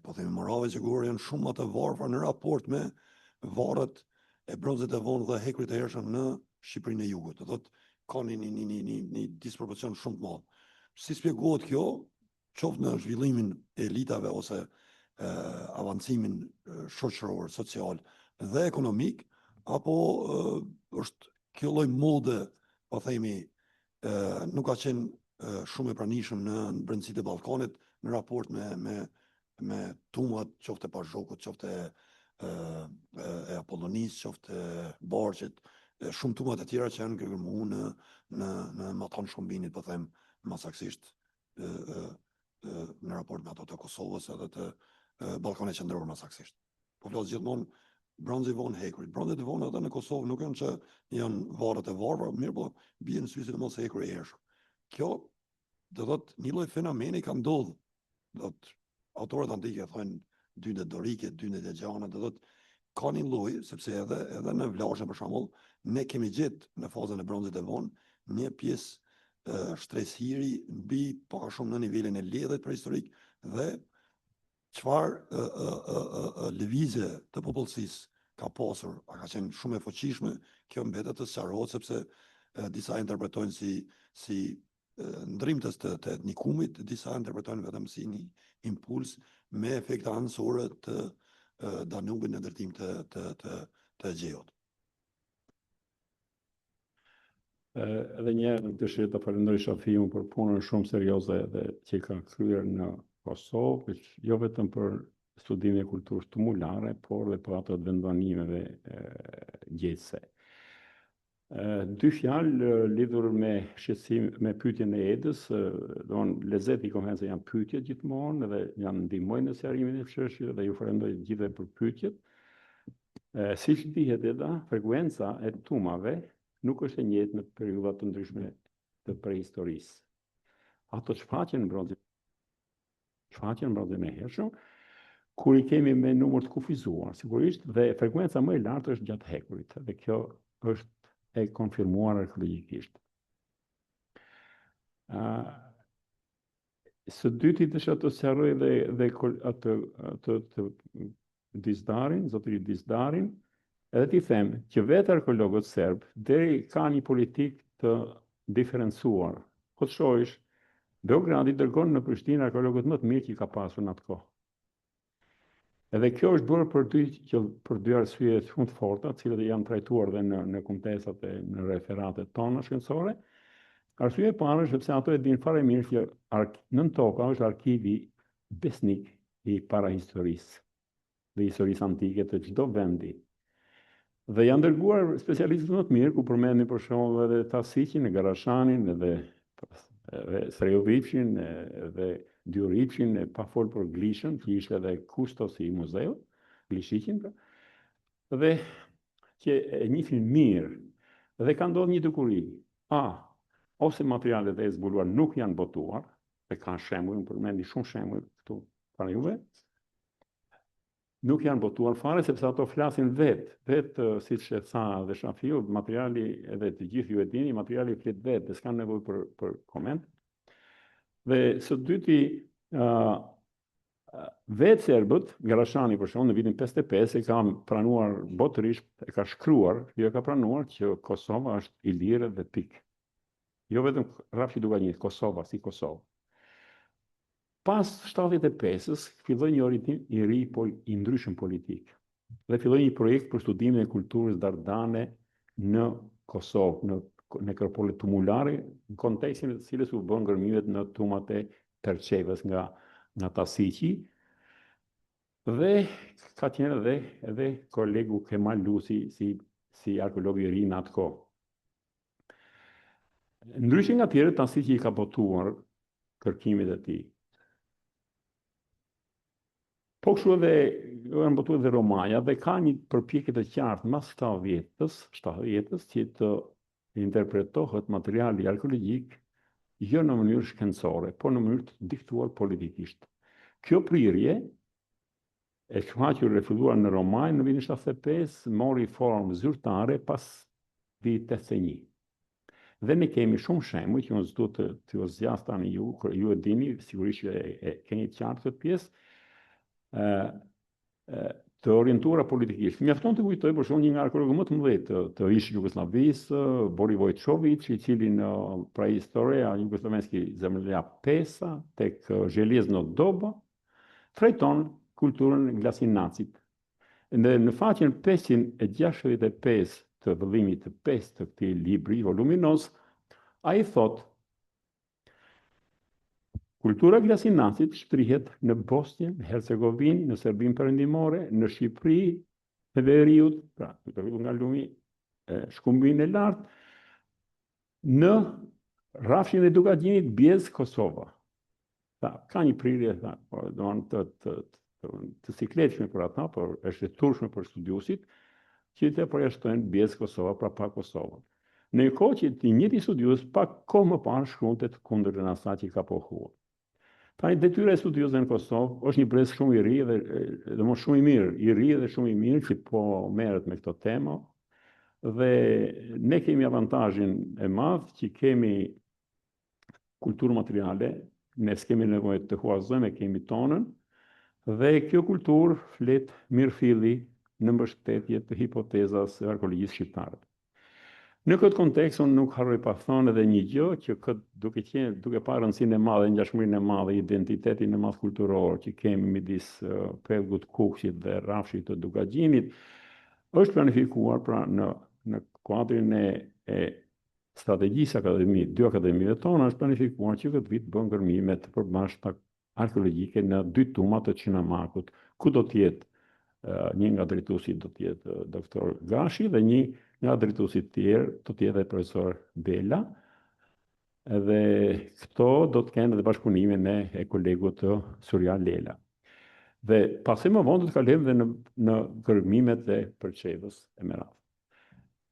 po themi morave që kur janë shumë më të varfër në raport me varet e bronzit e vonë dhe hekurit të hershëm në Shqipërinë e Jugut. Do thotë ka një disproporcion shumë të madh. Si spjegohet kjo, qoftë në zhvillimin e elitave ose avancimin shoqëror, social dhe ekonomik, apo është kjo lloj mode, po themi, nuk ka qenë shumë e pranishëm në brendësitë e Ballkanit në raport me tumat, qoftë e Pazhokut, qoftë e Apollonis, qoftë e Barqit, shumë tumat e tjera që janë kërkëmuar në Maton Shkumbinit, po them masaksisht në raport me ato të Kosovës edhe të Ballkanit Qendror masaksisht. Po flas gjithmonë bronzi vonë hekurit. Bronzit e vonë edhe në Kosovë nuk janë që janë varret e varura, mirë po bien në sy sidomos hekuri i hershëm. Kjo do thotë një lloj fenomeni ka ndodhur. Do të autorët antikë thonë dyndet dorike, dyndet e gjana, do thotë ka një lloj, sepse edhe në Vlashë për shembull, ne kemi gjetë në fazën e bronzit e vonë një pjesë shtreshiri mbi pak a shumë në nivelin e ledhët prehistorik dhe çfarë lëvizje të popullsisë ka pasur, a ka qenë shumë e fuqishme, kjo mbetet të sqarohet sepse disa interpretojnë si ndrimtës të etnikumit, disa interpretojnë vetëm si një impuls me efekte anësore të Danubit në ndërtim të Gjeut. Edhe një dëshirë të falenderoj Shafiun për punën shumë serioze dhe që ka kryer në Kosovë, jo vetëm për studimin e kulturës tumulare, por dhe për ato të vendbanimeve gjetëse. 2 fjalë lidhur me shqetësim, me pyetjen e Edës, lezeti i konferencës janë pyetje gjithmonë dhe janë ndihmojnë në sqarimin e çështjeve dhe ju falenderoj gjithëve për pyetjet. Siç dihet Eda, frekuenca e tumave nuk është e njëjtë në periudha të ndryshme të prehistorisë. Ato shfaqen në bronzin e hershëm, kur i kemi me numër të kufizuar, sigurisht, dhe frekuenca më e lartë është gjatë hekurit, dhe kjo është e konfirmuar arkeologjikisht. Së dyti desha të sqaroj dhe atë Dizdarin, zotëri Dizdarin, edhe t'i them që vetë arkeologët serb deri ka një politikë të diferencuar. Po të shohësh, Beogradi dërgon në Prishtinë arkeologët më të mirë që ka pasur në atë kohë. Edhe kjo është bërë për dy arsye shumë të forta, të cilat janë trajtuar dhe në kontestat e në referatet tona shkencore. Arsye e parë është sepse ato e dinë fare mirë që nën toka është arkivi besnik i parahistorisë dhe historisë antike të çdo vendi. Dhe janë dërguar specialistët më të mirë, ku përmendin për shembull edhe Tasiqin, Garashanin, edhe Srejovicin, edhe Djuricin, pa fol për Glishën, që ishte edhe kustosi i muzeut, Glishiqin, dhe që e njihin mirë, dhe ka ndodhur një dukuri. Ose materialet e zbuluar nuk janë botuar, dhe ka shembull, përmendi shumë shembull këtu para juve, nuk janë botuar fare, sepse ato flasin vetë siç e tha dhe Shafiu, materiali edhe të gjithë ju e dini, materiali flet vetë, s'ka nevojë për koment. Dhe së dyti, vetë serbët, Garashani për shembull në vitin 55 e ka pranuar botërisht, e ka shkruar, jo e ka pranuar që Kosova është Ilirë dhe pikë. Jo vetëm rrafshi Duganit, Kosova si Kosovë. Pas 75-ës, filloi një orientim i ri i ndryshëm politik. Dhe filloi një projekt për studimin e kulturës dardane në Kosovë, në nekropolet tumulare, në kontekstin e të cilës u bën ngërmimet në tumat e Terçevës nga Tasiqi. Dhe ka qenë edhe kolegu Kemal Lusi si arkeolog i ri në atë kohë. Ndryshe nga tjerët, Tasiqi i ka botuar kërkimet e tij. Po kështu edhe janë botuar edhe Romaja dhe ka një përpjekje të qartë mas 70-s që të interpretohet materiali arkeologjik jo në mënyrë shkencore, por në mënyrë të diktuar politikisht. Kjo prirje e shfaqur e filluar në Romaj në vitin 75 mori formë zyrtare pas vitit 81. Dhe ne kemi shumë shembuj që unë s'du të zgjas tani ju e dini, sigurisht që e keni qartë këtë pjesë, të orientuara politikisht. Mjafton të kujtoj për shembull një nga arkeologët më të mëdhenj të ish Jugosllavisë, Borivoj Çović, i cili në Prahistoria Jugosllavenski zemlja Pesa tek Željezno doba trajton kulturën glasinacit. Në faqen 565 të vëllimit të 5 të këtij libri voluminos, ai thot: kultura glasinacit shtrihet në Bosnjë, Hercegovinë, në Serbinë Perëndimore, në Shqipëri, në Veriut, pra nga lumi shkumbinë e lartë, në rrafshin e Dukagjinit, Bjezë, Kosova. Ka një prirje të sikletshme për ata, por është e turshme për studiusit, që të përjashtojnë Bjezë, Kosova, pra pa Kosova. Në një kohë që të njëjti studius pak kohë më parë shkruante të kundërtën asaj që ka pohuar. Tani detyra e studiusëve në Kosovë është një brez shumë i ri dhe domosdoshmë shumë i mirë, i ri dhe shumë i mirë që po merret me këto tema. Dhe ne kemi avantazhin e madh që kemi kulturë materiale, ne s'kemi nevojë të huazojmë, kemi tonën, dhe kjo kulturë flet mirëfilli në mbështetje të hipotezas së arkeologjisë shqiptare. Në këtë kontekst, unë nuk harroj pa thonë edhe një gjë që duke parë rëndësinë e madhe, ngjashmërinë e madhe, identitetin e madh kulturor që kemi midis Pellgut, Kukshit dhe rrafshit të Dukagjinit, është planifikuar pra në kuadrin e strategjisë akademi, 2 akademive tona, është planifikuar që këtë vit bën ngërmime të përbashkëta arkeologjike në 2 tuma të Qinamakut, ku do të jetë një nga drejtuesit do të jetë doktor Gashi dhe një nga drejtuesit tjerë do të jetë profesor Bela. Dhe këto do të kenë edhe bashkëpunimin e kolegut Surja Lela. Dhe pasi më vonë do të kalojmë dhe në ngërmimet e Përçevës e Merat.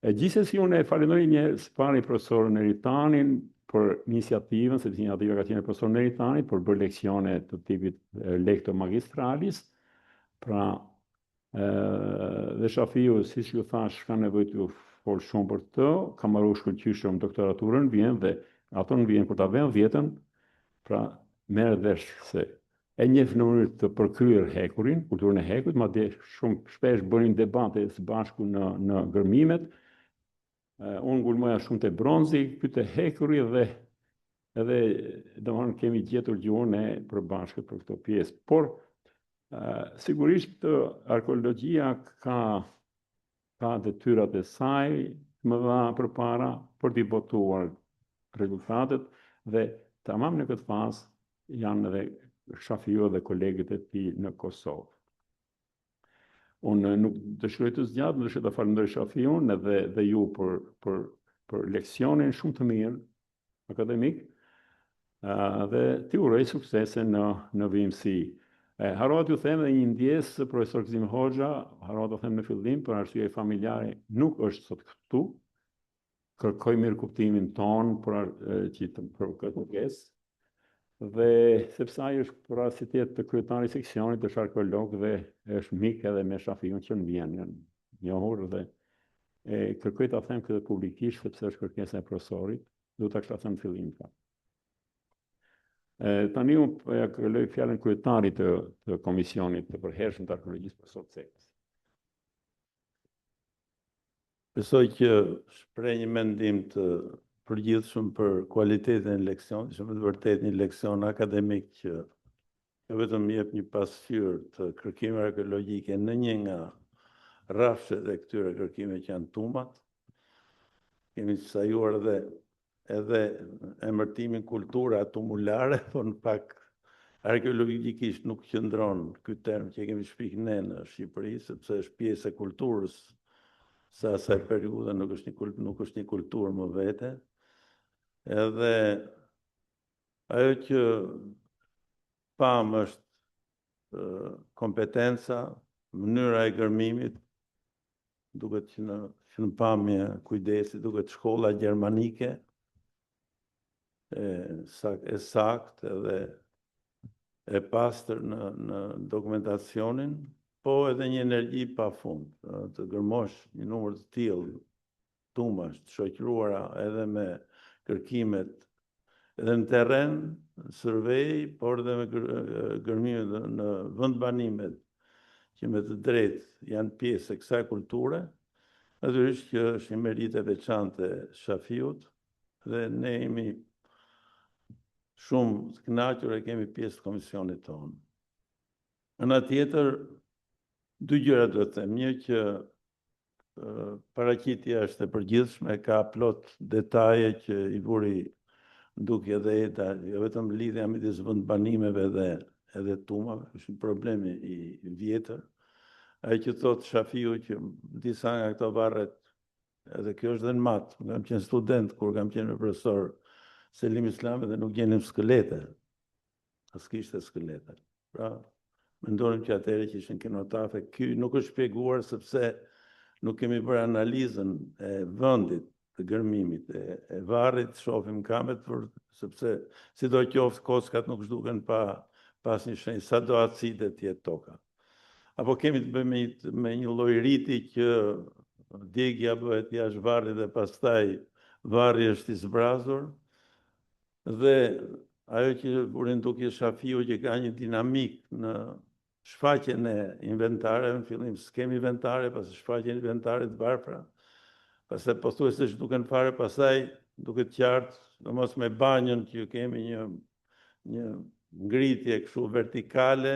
Gjithsesi unë e falenderoj një herë së pari profesorin Eritanin për iniciativën, sepse iniciativa ka qenë profesor Eritani për bërë leksione të tipit lectio magistralis, pra dhe Shafiu, siç ju thash, ka nevojë të fol shumë për të, ka marrë shkëlqyshëm doktoraturën, vjen dhe ato në vjen për ta vënë vjetën, pra merret vesh se e njeh në mënyrë të përkryer hekurin, kulturën e hekurit, madje shumë shpesh bënin debate së bashku në ngërmimet. Unë ngulmoja shumë te bronzi, ky te hekuri dhe edhe domethënë kemi gjetur gjuhën e përbashkët për këto pjesë. Por sigurisht arkeologjia ka detyrat e saj më dha përpara për t'i botuar rezultatet dhe tamam në këtë fazë janë edhe Shafiu dhe kolegët e tij në Kosovë. Unë nuk dëshiroj të zgjat, dëshiroj të falenderoj Shafiun dhe ju për leksionin shumë të mirë akademik dhe t'i uroj suksese në vimësi. Harrova t'ju them edhe një ndjesë, profesor Gzim Hoxha, harrova t'u them në fillim, për arsye familjare nuk është sot këtu, kërkoj mirë kuptimin ton për këtë kërkesë, dhe sepse ai është për rasitiet të kryetari seksionit, është arkeolog dhe është mik edhe me Shafiun që në vjen, janë njohur dhe kërkoj ta them këtë publikisht sepse është kërkesa e profesorit, do ta kisha thënë në fillim ka. Tani unë ja kaloj fjalën kryetarit të komisionit të përhershëm të arkeologjisë, profesor Cekës. Besoj që shpreh një mendim të përgjithshëm për kualitetin e leksionit, është vërtet një leksion akademik që jo vetëm jep një pasqyrë të kërkimeve arkeologjike në një nga rrafshet e këtyre kërkimeve që janë tumat. Kemi sajuar edhe emërtimin kultura tumulare, por në pak arkeologjikisht nuk qëndron ky term që kemi shpik ne në Shqipëri, sepse është pjesë e kulturës së asaj periudhe, nuk është një kulturë më vete. Edhe ajo që pam është kompetenca, mënyra e gërmimit, duket që në pamje kujdesi, duket shkolla gjermanike, e sakt edhe e pastër në dokumentacionin, po edhe një energji pa fund, të gërmosh një numër të tillë tumash të shoqëruara edhe me kërkimet edhe në terren, survey, por edhe me gërmimet në vendbanimet që me të drejtë janë pjesë e kësaj kulture, natyrisht që është një meritë e veçantë e Shafiut dhe ne jemi shumë të kënaqur e kemi pjesë të komisionit tonë. Ana tjetër, dy gjëra do të them, një që paraqitja është e përgjithshme, ka plot detaje që i vuri ndukje dhe Eda, jo vetëm lidhja midis vendbanimeve dhe edhe tumave, është një problem i vjetër. Ai që thot Shafiu që disa nga këto varret, edhe kjo është dhe në mat, kam qenë student kur kam qenë profesor Selim Islami dhe nuk gjenim skelete, as kishte skelete. Pra, mendonim që atëherë që ishin kinotafe, ky nuk është shpjeguar sepse nuk kemi bërë analizën e vendit të gërmimit, e varrit, shohim kamet, sepse si do qoftë kockat nuk zhduken pas një shenjë, sa do acide tjetë toka. Apo kemi të bëjmë me një lloj riti që djegja bëhet jashtë varrit dhe pastaj varri është i zbrazur, dhe ajo që burin duke Shafiu që ka një dinamik në shfaqjen e inventareve, në fillim s'kemi inventare, pas shfaqjen e inventarit varfra, pastaj pothuajse s'duken fare, pastaj duket qartë, domos me banjën që kemi një ngritje kështu vertikale,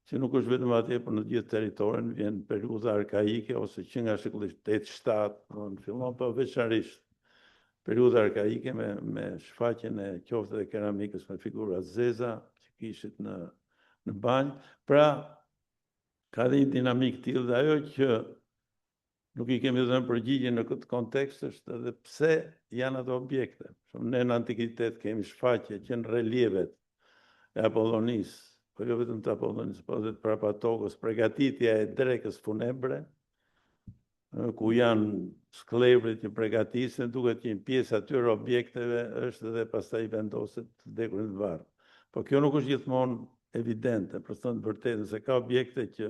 që nuk është vetëm atje, por në gjithë territorin vjen periudha arkaike ose që nga shekulli 8-7, në fillon po veçanërisht periudha arkaike me shfaqjen e qoftë dhe keramikës me figura zeza që kishit në banjë. Pra, ka dhe një dinamik tillë dhe ajo që nuk i kemi dhënë përgjigje në këtë kontekst është edhe pse janë ato objekte. Ne në antikitet kemi shfaqje që në relievet e Apollonisë, po jo vetëm të Apollonisë, po edhe të Prapatokës, përgatitja e drekës funebre, ku janë sklevrit që përgatisin, duket që një pjesë atyre objekteve është edhe pastaj vendoset të dekurin të varë. Po kjo nuk është gjithmonë evidente, për thënë vërtetë, se ka objekte që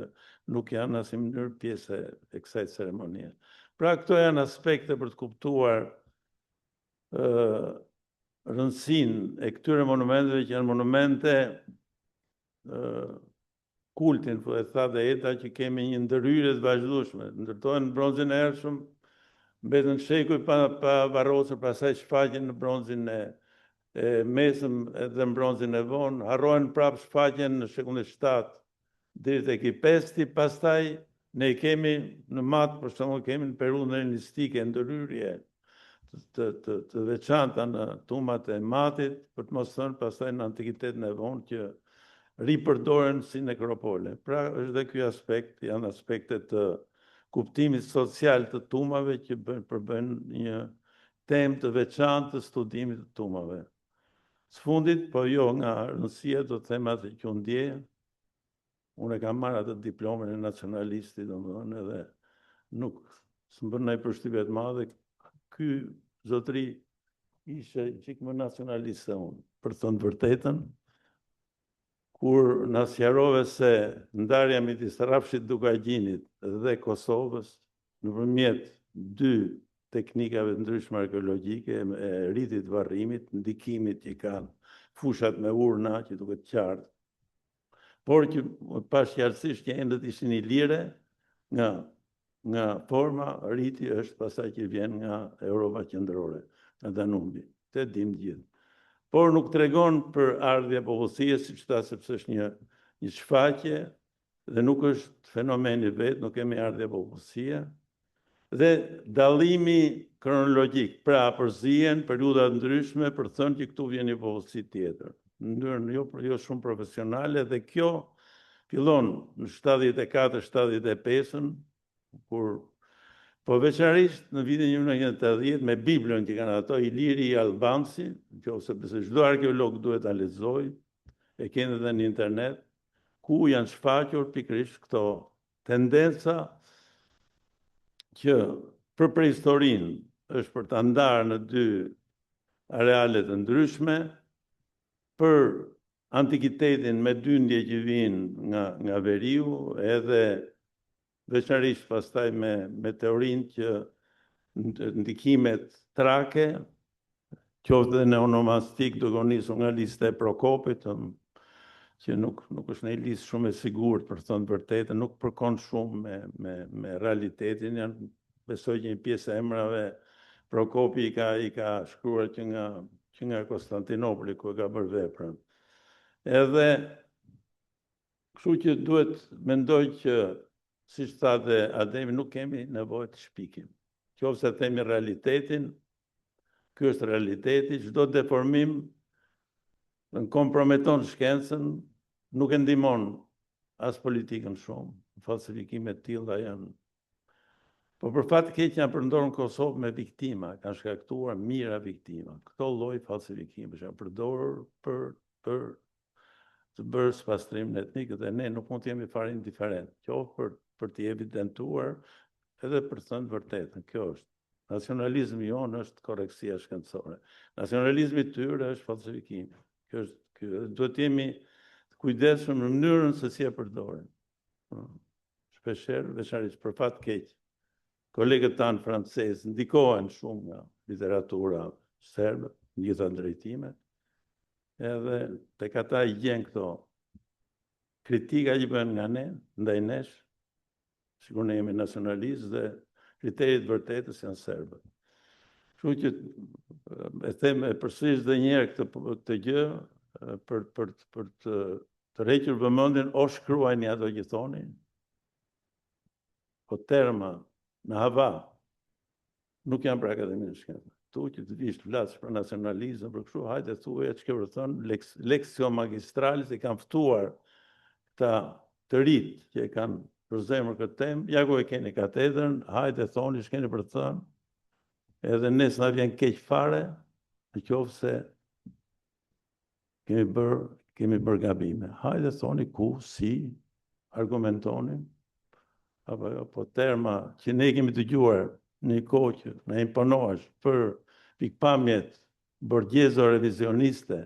nuk janë asnjë mënyrë pjesë e kësaj ceremonie. Pra këto janë aspekte për të kuptuar rëndësinë e këtyre monumenteve që janë monumente kultin, po e tha dhe Eda që kemi një ndërhyrje të vazhdueshme, ndërtohen në bronzin e ershëm, mbetën shekuj pa varrosur, pastaj shfaqen në bronzin e mesëm edhe në bronzin e vonë, harrohen prapë shfaqjen në shekullin 7 deri tek i Pesti, pastaj ne kemi në mat, për shembull, kemi në periudhën helenistike ndërhyrje të veçanta në tumat e matit, për të mos thënë pastaj në antikitetin e vonë që ripërdoren si nekropole. Pra është dhe ky aspekt, janë aspektet të kuptimit social të tumave që përbën një temë të veçantë të studimit të tumave. Së fundit, po jo nga rëndësia, do të them atë që unë ndjej. Unë e kam marrë atë diplomën e nacionalistit, domethënë, edhe nuk s'm bën ndonjë përshtypje të madhe. Ky zotëri ishte çik më nacionalist se unë, për të thënë vërtetën. Kur na sqarove se ndarja midis Rrafshit Dukagjinit dhe Kosovës nëpërmjet dy teknikave të ndryshme arkeologjike, e rritit varrimit, ndikimit që kanë fushat me urna, që duket qartë, por që pashqartësisht që endet ishin i lire, nga forma, rriti është pasaj që vjen nga Europa qendrore, nga Danubi, të dim gjithë. Por nuk tregon për ardhja popullsisë, siç tha, sepse është një shfaqje dhe nuk është fenomeni vetë, nuk kemi ardhja popullsia. Dhe dallimi kronologjik, pra përzihen periudha të ndryshme për thënë që këtu vjen një popullsi tjetër, në mënyrë jo shumë profesionale, dhe kjo fillon në 74-75, kur po veçanërisht në vitin 1980 me Biblën që kanë ato Iliri i Albansi, sepse çdo arkeolog duhet ta lexojë, e keni edhe në internet, ku janë shfaqur pikërisht këto tendenca që për prehistorinë është për ta ndarë në dy areale të ndryshme, për antikitetin me dyndje që vinë nga veriu, edhe veçanërisht pastaj me teorinë që ndikimet trake, qoftë dhe në onomastik duke u nisur nga lista e Prokopit, që nuk është një listë shumë e sigurt për thënë vërtetën, nuk përkon shumë me realitetin, besoj që një pjesë e emrave Prokopi i ka shkruar që nga Konstantinopoli ku e ka bërë veprën. Edhe kështu që duhet mendoj që siç thatë Ademi, nuk kemi nevojë të shpikim. Qofse themi realitetin, ky është realiteti, çdo deformim komprometon shkencën, nuk e ndihmon as politikën shumë. Falsifikimet të tilla janë. Po për fat të keq janë përdorur në Kosovë me viktima, kanë shkaktuar mijëra viktima. Këto lloj falsifikime janë përdorur për të bërë spastrim etnik dhe ne nuk mund të jemi fare indiferent, qoftë për të evidentuar edhe për të thënë vërtetën. Kjo është. Nacionalizmi jonë është korreksia shkencore. Nacionalizmi i tyre është falsifikimi. Duhet të jemi kujdesshëm në mënyrën se si e përdorin. Shpeshherë, veçanërisht për fat keq, kolegët tanë francezë ndikohen shumë nga literatura serbe, në gjitha drejtimet, edhe tek ata i gjen këto kritika që bëhen nga ne, ndaj nesh, sikur ne jemi nacionalistë dhe kriterit vërtetës janë serbët. Kështu që e them përsëris edhe një herë këtë gjë për të rrequr vëmendjen, o shkruajini ato që thoni, po terma në hava nuk janë për Akademinë e Shkencave. Tu që të vish të flasësh për nacionalizëm, për kështu, hajde thuaj atë që ke thënë, leksio magistralis e kanë ftuar këta të rit që e kanë për zemër këtë temë, ja ku e keni katedrën, hajde thoni ç'keni për të thënë, edhe ne s'na vjen keq fare, në qoftë se kemi bërë gabime. Hajde thoni ku, si, argumentoni, apo jo, po terma që ne kemi dëgjuar në një kohë që na imponohesh për pikpamjet borgjezo-revizioniste,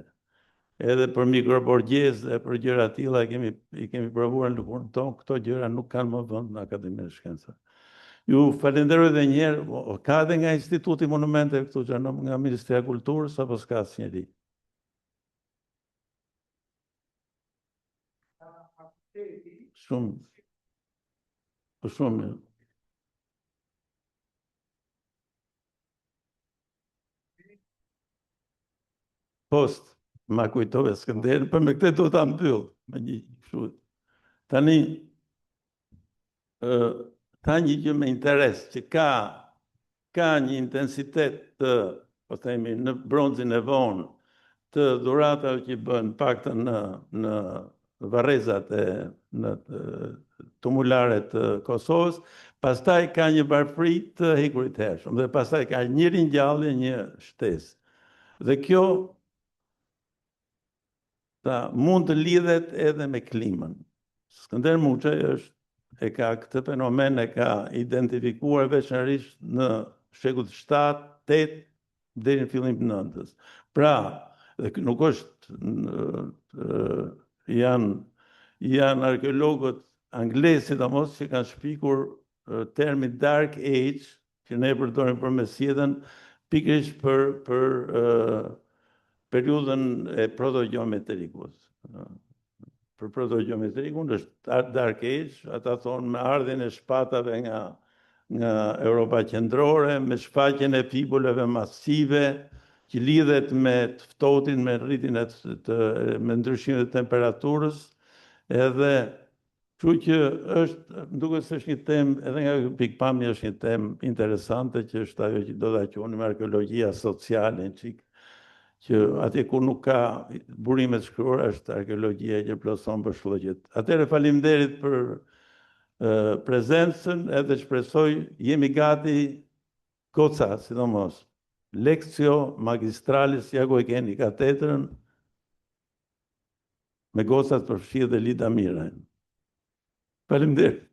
edhe për mikroborgjez dhe për gjëra të tilla i kemi provuar në lëkurën tonë, këto gjëra nuk kanë më vend në Akademinë e Shkencave. Ju falenderoj edhe një herë, ka edhe nga Instituti Monumente këtu që nga Ministria e Kulturës apo s'ka asnjëri? Shumë. Po shumë. Post, ma kujtove Skënderin, për me këtë do ta mbyll me një kështu. Tani ta një gjë me interes që ka një intensitet të, po themi, në bronzin e vonë të dhuratave që bën paktën në varrezat e në tumulare të Kosovës, pastaj ka një varfëri të hekurit hershëm dhe pastaj ka një ringjallje, një shtesë. Dhe kjo mund të lidhet edhe me klimën. Skënder Muçaj e ka këtë fenomen, e ka identifikuar veçanërisht në shekull 7, 8 deri në fillim të 9-s. Pra, dhe nuk është janë arkeologët anglezë sidomos që kanë shpikur termin Dark Age, që ne e përdorim për mesjetën, pikërisht për periudhën e proto-gjeometrikut. Për proto-gjeometrikun është Dark Age, ata thonë me ardhjen e shpatave nga Europa qendrore, me shfaqjen e fibulave masive, që lidhet me të ftohtin, me rritjen me ndryshimin e temperaturës, edhe kështu që është, më duket se është një temë, edhe nga pikpamja është një temë interesante, që është ajo që do ta quajmë arkeologjia sociale, që atje ku nuk ka burime të shkruara është arkeologjia që plotëson bashkëllogjet. Atëherë faleminderit për prezencën, edhe shpresoj jemi gati goca, sidomos. Leksio magistralis, ja ku e keni katedrën, me gocat përfshi dhe Lida Mira. Faleminderit.